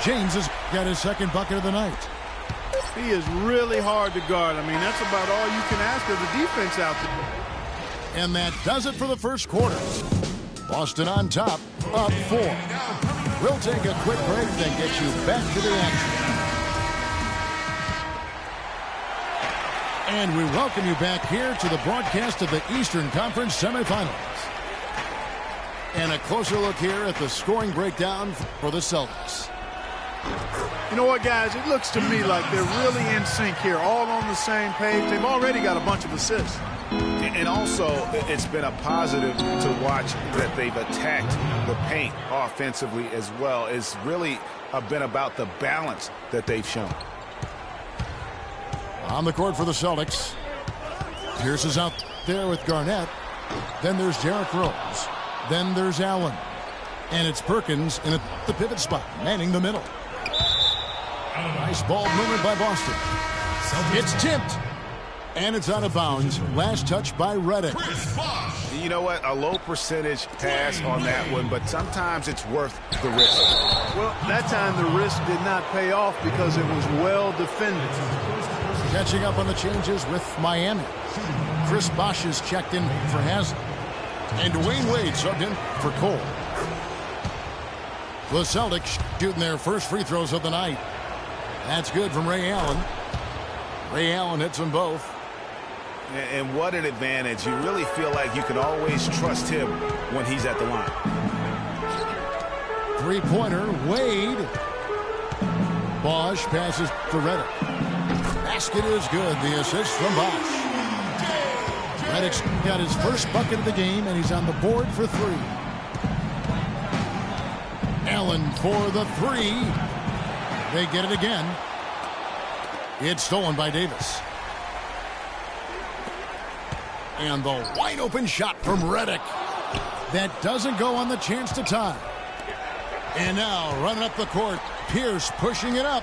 James has got his second bucket of the night. He is really hard to guard. I mean, that's about all you can ask of the defense out there. And that does it for the first quarter. Boston on top, up 4. We'll take a quick break, then get you back to the action. And we welcome you back here to the broadcast of the Eastern Conference semifinals. And a closer look here at the scoring breakdown for the Celtics. You know what, guys? It looks to me like they're really in sync here, all on the same page. They've already got a bunch of assists. And also, it's been a positive to watch that they've attacked the paint offensively as well. It's really been about the balance that they've shown. On the court for the Celtics. Pierce is out there with Garnett. Then there's Derrick Rose. Then there's Allen. And it's Perkins in the pivot spot, manning the middle. Nice ball movement by Boston. It's tipped. And it's out of bounds. Last touch by Reddick. You know what? A low percentage pass on that one, but sometimes it's worth the risk. Well, that time the risk did not pay off because it was well defended. Catching up on the changes with Miami. Chris Bosh is checked in for Hazard. And Dwayne Wade subbed in for Cole. The Celtics shooting their first free throws of the night. That's good from Ray Allen. Ray Allen hits them both. And what an advantage. You really feel like you can always trust him when he's at the line. Three-pointer, Wade. Bosh passes to Reddick. Basket is good. The assist from Bosh. Reddick's got his first bucket of the game, and he's on the board for three. Allen for the three. They get it again. It's stolen by Davis. And the wide-open shot from Reddick. That doesn't go on the chance to tie. And now, running up the court, Pierce pushing it up.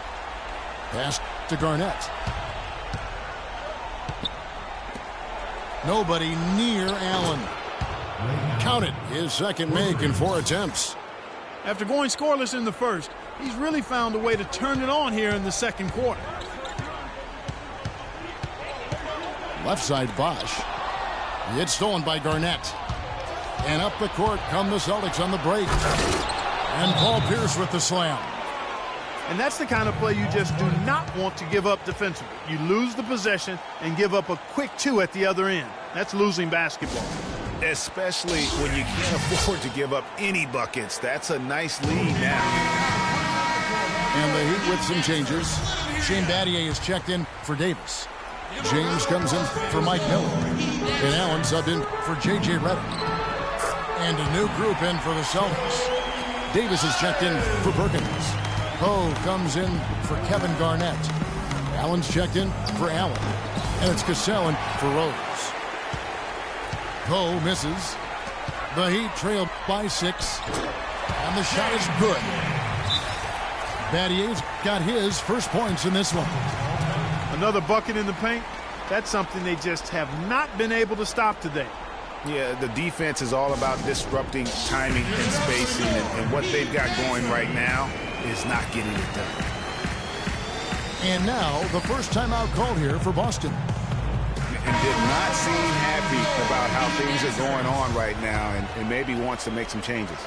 Pass to Garnett. Nobody near Allen. Count it, his second make in 4 attempts. After going scoreless in the first, he's really found a way to turn it on here in the second quarter. Left side, Bosh. It's stolen by Garnett. And up the court come the Celtics on the break. And Paul Pierce with the slam. And that's the kind of play you just do not want to give up defensively. You lose the possession and give up a quick 2 at the other end. That's losing basketball. Especially when you can't afford to give up any buckets. That's a nice lead now. And the Heat with some changes. Shane Battier is checked in for Davis. James comes in for Mike Miller. And Allen subbed in for J.J. Redick. And a new group in for the Celtics. Davis is checked in for Perkins. Poe comes in for Kevin Garnett. Allen's checked in for Allen. And it's Cassell in for Rose. Poe misses. The Heat trail by 6. And the shot is good. Battier's got his first points in this one. Another bucket in the paint. That's something they just have not been able to stop today. Yeah, the defense is all about disrupting timing and spacing, and what they've got going right now is not getting it done. And now the first timeout called here for Boston. And did not seem happy about how things are going on right now, and maybe wants to make some changes.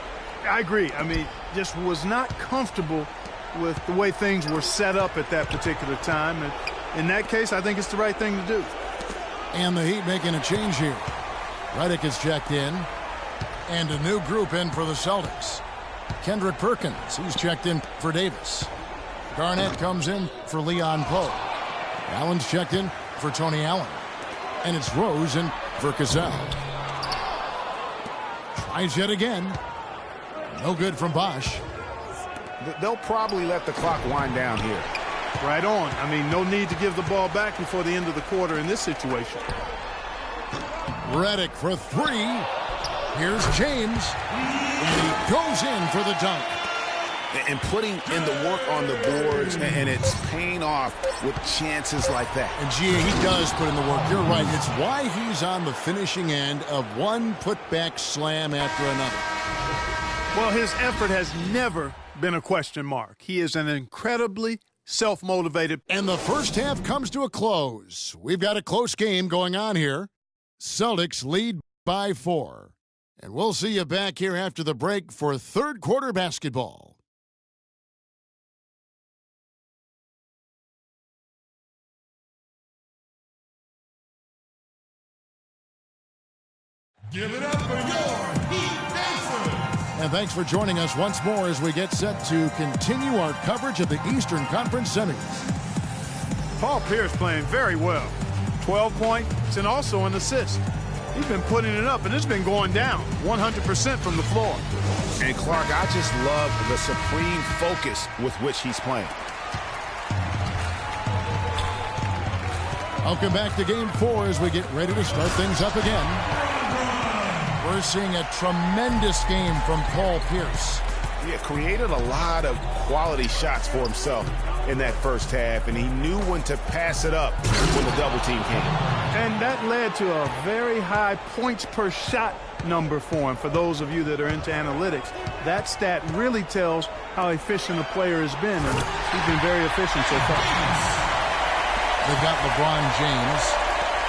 I agree. I mean, just was not comfortable with the way things were set up at that particular time. And in that case, I think it's the right thing to do. And the Heat making a change here. Reddick is checked in. And a new group in for the Celtics. Kendrick Perkins, he's checked in for Davis. Garnett comes in for Leon Poe. Allen's checked in for Tony Allen. And it's Rose in for Cassell. Tries yet again. No good from Bosh. They'll probably let the clock wind down here. Right on. I mean, no need to give the ball back before the end of the quarter in this situation. Reddick for three. Here's James. And he goes in for the dunk. And putting in the work on the boards, and it's paying off with chances like that. And, G.A., he does put in the work. You're right. It's why he's on the finishing end of one putback slam after another. Well, his effort has never been a question mark. He is an incredibly self-motivated. And the first half comes to a close. We've got a close game going on here. Celtics lead by 4. And we'll see you back here after the break for third quarter basketball. Give it up for your Heat Nation! And thanks for joining us once more as we get set to continue our coverage of the Eastern Conference Semis. Paul Pierce playing very well. 12 points and also an assist. He's been putting it up, and it's been going down 100% from the floor. And, Clark, I just love the supreme focus with which he's playing. Welcome back to Game 4 as we get ready to start things up again. We're seeing a tremendous game from Paul Pierce. He created a lot of quality shots for himself. in that first half, and he knew when to pass it up when the double team came. And that led to a very high points per shot number for him. For those of you that are into analytics, that stat really tells how efficient a player has been, and he's been very efficient so far. They've got LeBron James.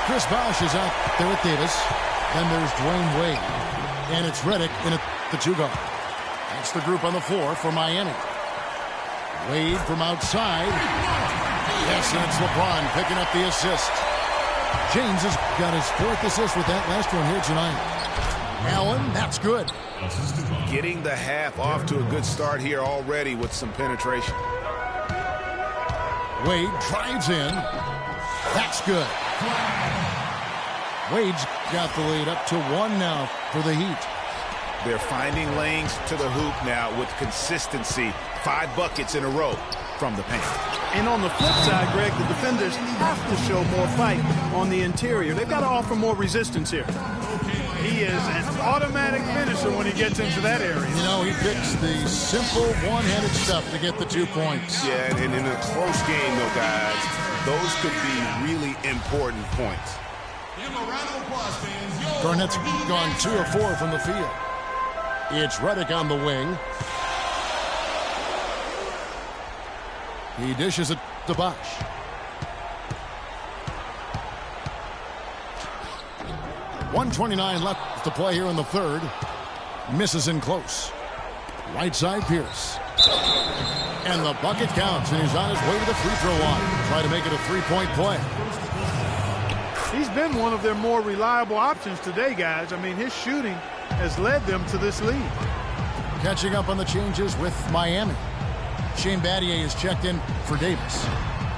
Chris Bosh is out there with Davis. Then there's Dwayne Wade. And it's Redick in at the 2-guard. That's the group on the floor for Miami. Wade from outside. Yes, and it's LeBron picking up the assist. James has got his 4th assist with that last one here tonight. Allen, that's good. Getting the half off to a good start here already with some penetration. Wade drives in. That's good. Wade's got the lead up to 1 now for the Heat. They're finding lanes to the hoop now with consistency. 5 buckets in a row from the paint. And on the flip side, Greg, the defenders have to show more fight on the interior. They've got to offer more resistance here. He is an automatic finisher when he gets into that area. You know, he picks the simple one-handed stuff to get the 2 points. Yeah, and in a close game, though, guys, those could be really important points. Garnett's gone 2 of 4 from the field. It's Redick on the wing. He dishes it to Bosh. .129 left to play here in the third. Misses in close. Right side, Pierce. And the bucket counts, and he's on his way to the free throw line. Try to make it a 3-point play. He's been one of their more reliable options today, guys. I mean, his shooting has led them to this lead. Catching up on the changes with Miami. Shane Battier is checked in for Davis.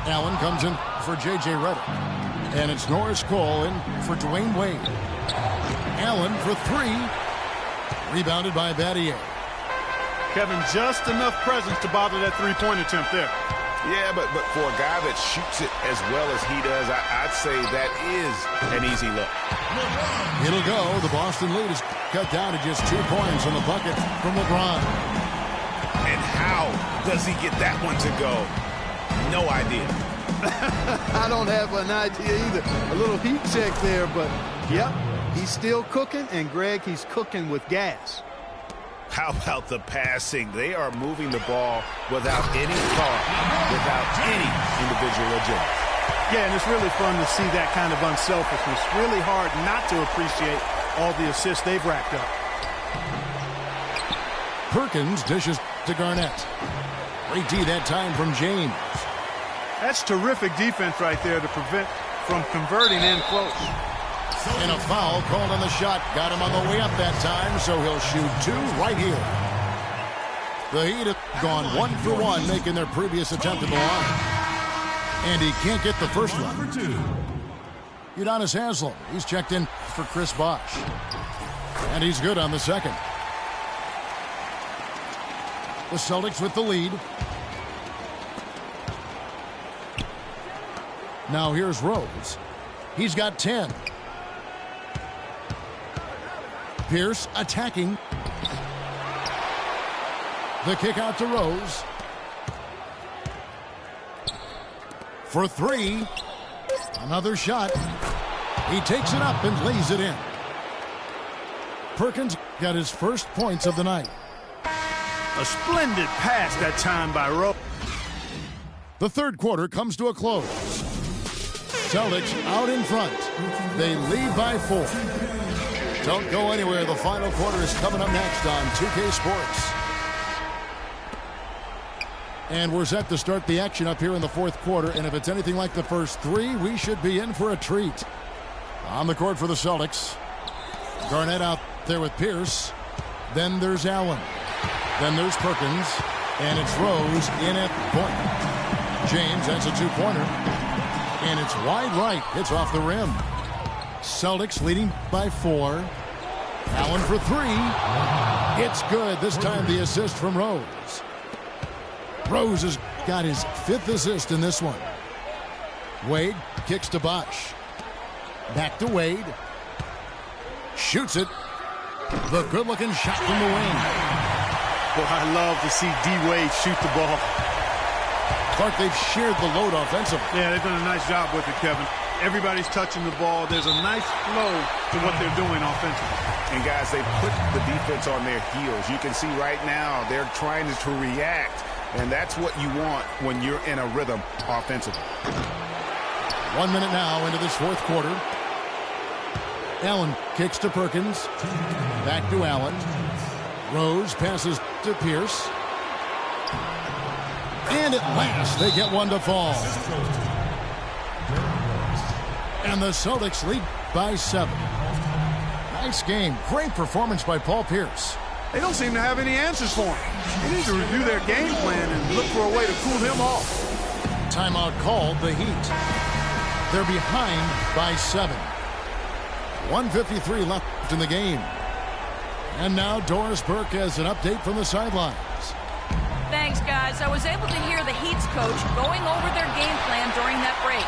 Allen comes in for J.J. Redick. And it's Norris Cole in for Dwayne Wade. Allen for 3. Rebounded by Battier. Kevin, just enough presence to bother that three-point attempt there. Yeah, but for a guy that shoots it as well as he does, I'd say that is an easy look. It'll go. The Boston lead is cut down to just 2 points on the bucket from LeBron. And how does he get that one to go? No idea. I don't have an idea either. A little heat check there, but yep, he's still cooking, and Greg, he's cooking with gas. How about the passing? They are moving the ball without any thought, without any individual agility. Yeah, and it's really fun to see that kind of unselfishness. Really hard not to appreciate all the assists they've racked up. Perkins dishes to Garnett. Great D that time from James. That's terrific defense right there to prevent from converting in close. And a foul called on the shot. Got him on the way up that time, so he'll shoot 2 right here. The Heat have gone 1 for 1, making their previous attempt at the line. And he can't get the first one. Udonis Haslem, he's checked in for Chris Bosh. And he's good on the second. The Celtics with the lead. Now here's Rose. He's got 10. Pierce attacking. The kick out to Rose. For 3. Another shot. He takes it up and lays it in. Perkins got his first points of the night. A splendid pass that time by Rose. The third quarter comes to a close. Celtics out in front. They lead by 4. Don't go anywhere. The final quarter is coming up next on 2K Sports. And we're set to start the action up here in the fourth quarter. And if it's anything like the first 3, we should be in for a treat. On the court for the Celtics. Garnett out there with Pierce. Then there's Allen. Then there's Perkins. And it's Rose in at point. James, that's a 2-pointer. And it's wide right. It's off the rim. Celtics leading by 4. Allen for 3. It's good. This time the assist from Rose. Rose has got his 5th assist in this one. Wade kicks to Bosh. Back to Wade. Shoots it. The good-looking shot from the wing. Boy, I love to see D. Wade shoot the ball. Clark, they've shared the load offensively. Yeah, they've done a nice job with it, Kevin. Everybody's touching the ball. There's a nice flow to what they're doing offensively. And, guys, they put the defense on their heels. You can see right now they're trying to react, and that's what you want when you're in a rhythm offensively. 1 minute now into this fourth quarter. Allen kicks to Perkins. Back to Allen. Rose passes to Pierce. And at last, they get one to fall. And the Celtics lead by 7. Nice game. Great performance by Paul Pierce. They don't seem to have any answers for him. They need to review their game plan and look for a way to cool him off. Timeout called, the Heat. They're behind by 7. 1:53 left in the game. And now Doris Burke has an update from the sidelines. Thanks, guys. I was able to hear the Heat's coach going over their game plan during that break.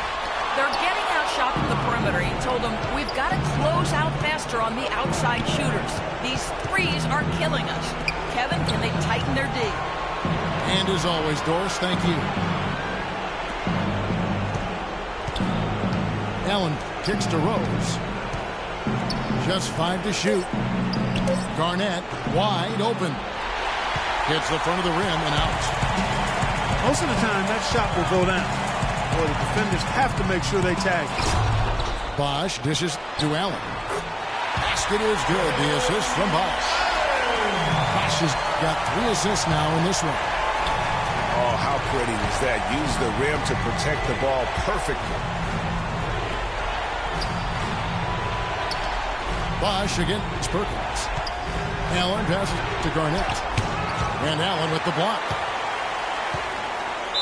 They're getting outshot from the perimeter. He told them, we've got to close out faster on the outside shooters. These threes are killing us. Kevin, can they tighten their D? And as always, Doris, thank you. Allen kicks to Rose. Just 5 to shoot. Garnett wide open. Hits the front of the rim and out. Most of the time, that shot will go down. Or the defenders have to make sure they tag it. Bosch dishes to Allen. Basket is good. The assist from Bosch. Bosch has got 3 assists now in this one. Oh, how pretty was that? Use the rim to protect the ball perfectly. Bosch against Perkins. Allen passes to Garnett. And Allen with the block.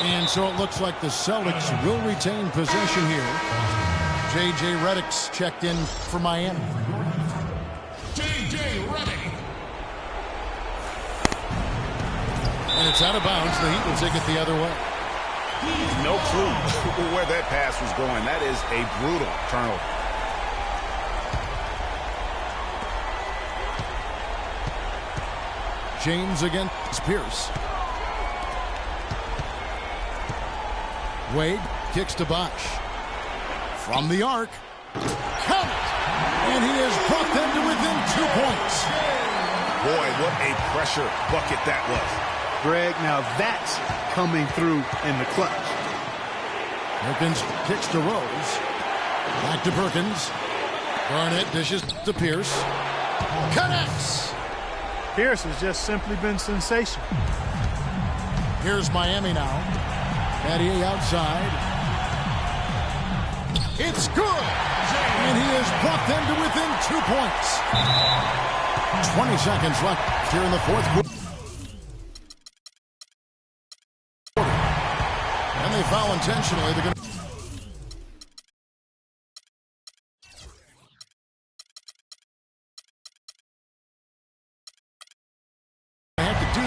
And so it looks like the Celtics will retain possession here. J.J. Redick's checked in for Miami. J.J. Redick. And it's out of bounds. The Heat will take it the other way. No clue where that pass was going. That is a brutal turnover. James against Pierce. Wade kicks to Bosch. From the arc. Count it! And he has brought them to within 2 points. Boy, what a pressure bucket that was. Greg, now that's coming through in the clutch. Perkins kicks to Rose. Back to Perkins. Garnett dishes to Pierce. Connects! Pierce has just simply been sensational. Here's Miami now. Battier outside. It's good! And he has brought them to within 2 points. 20 seconds left here in the fourth quarter. And they foul intentionally. They're going to...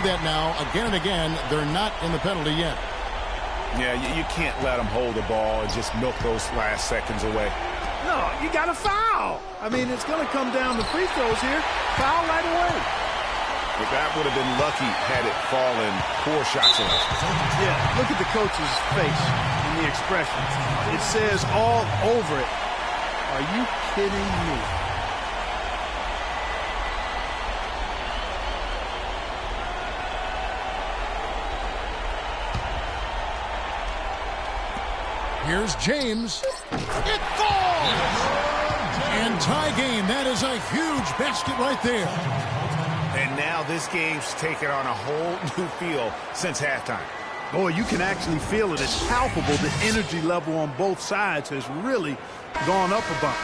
that now again and again. They're not in the penalty yet. Yeah, you can't let them hold the ball and just milk those last seconds away. No, you got to foul. I mean, it's going to come down to free throws here. Foul right away. But that would have been lucky had it fallen 4 shots away. Yeah, look at the coach's face and the expression. It says all over it. Are you kidding me? Here's James. It falls! And tie game. That is a huge basket right there. And now this game's taken on a whole new feel since halftime. Boy, you can actually feel it. It's palpable. The energy level on both sides has really gone up a bunch.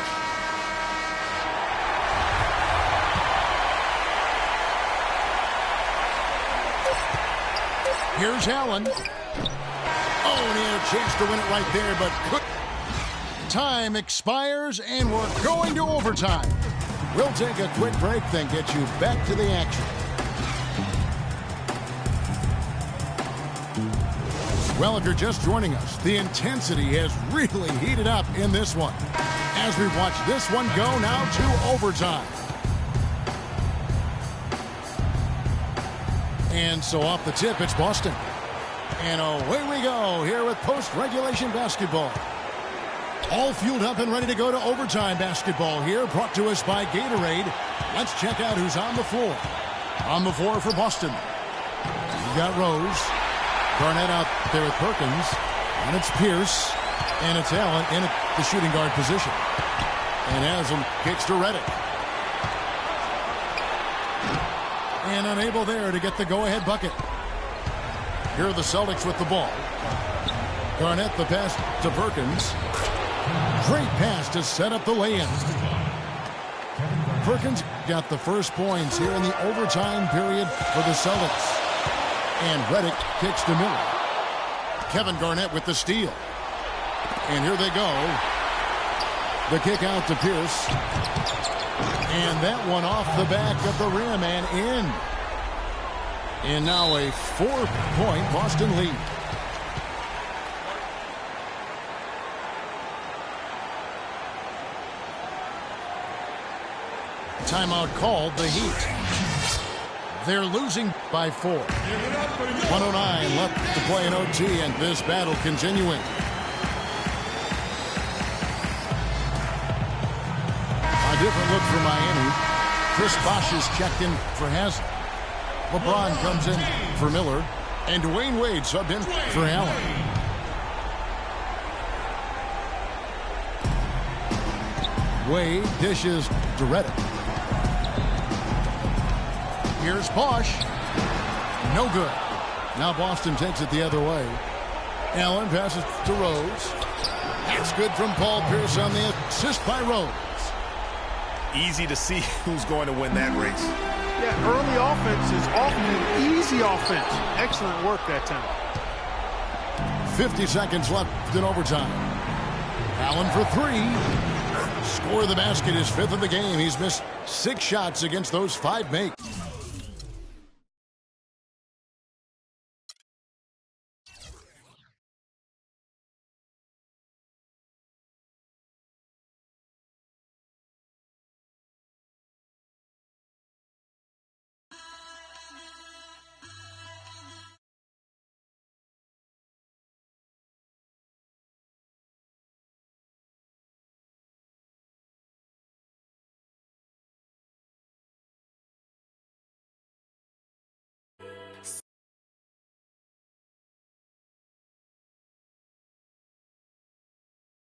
Here's Allen. Oh, and he had a chance to win it right there, but could. Time expires, and we're going to overtime. We'll take a quick break, then get you back to the action. Well, if you're just joining us, the intensity has really heated up in this one. As we watch this one go now to overtime. And so off the tip, it's Boston. And away we go here with post-regulation basketball. All fueled up and ready to go to overtime basketball here, brought to us by Gatorade. Let's check out who's on the floor. On the floor for Boston. You've got Rose. Garnett out there with Perkins. And it's Pierce. And it's Allen in the shooting guard position. And Haslam kicks to Redick. And unable there to get the go-ahead bucket. Here are the Celtics with the ball. Garnett the pass to Perkins. Great pass to set up the lay-in. Perkins got the first points here in the overtime period for the Celtics. And Redick kicks to Miller. Kevin Garnett with the steal. And here they go. The kick out to Pierce. And that one off the back of the rim and in. And now a 4-point Boston lead. Timeout called, the Heat. They're losing by 4. 109 left to play in OT, and this battle continuing. A different look for Miami. Chris Bosh is checked in for Haslam. LeBron comes in for Miller, and Dwayne Wade subbed in for Allen. Wade dishes to Redick. Here's Bosh. No good. Now Boston takes it the other way. Allen passes to Rose. That's good from Paul Pierce on the assist by Rose. Easy to see who's going to win that race. Yeah, early offense is often an easy offense. Excellent work that time. 50 seconds left in overtime. Allen for 3. Score the basket, his 5th of the game. He's missed 6 shots against those 5 makes.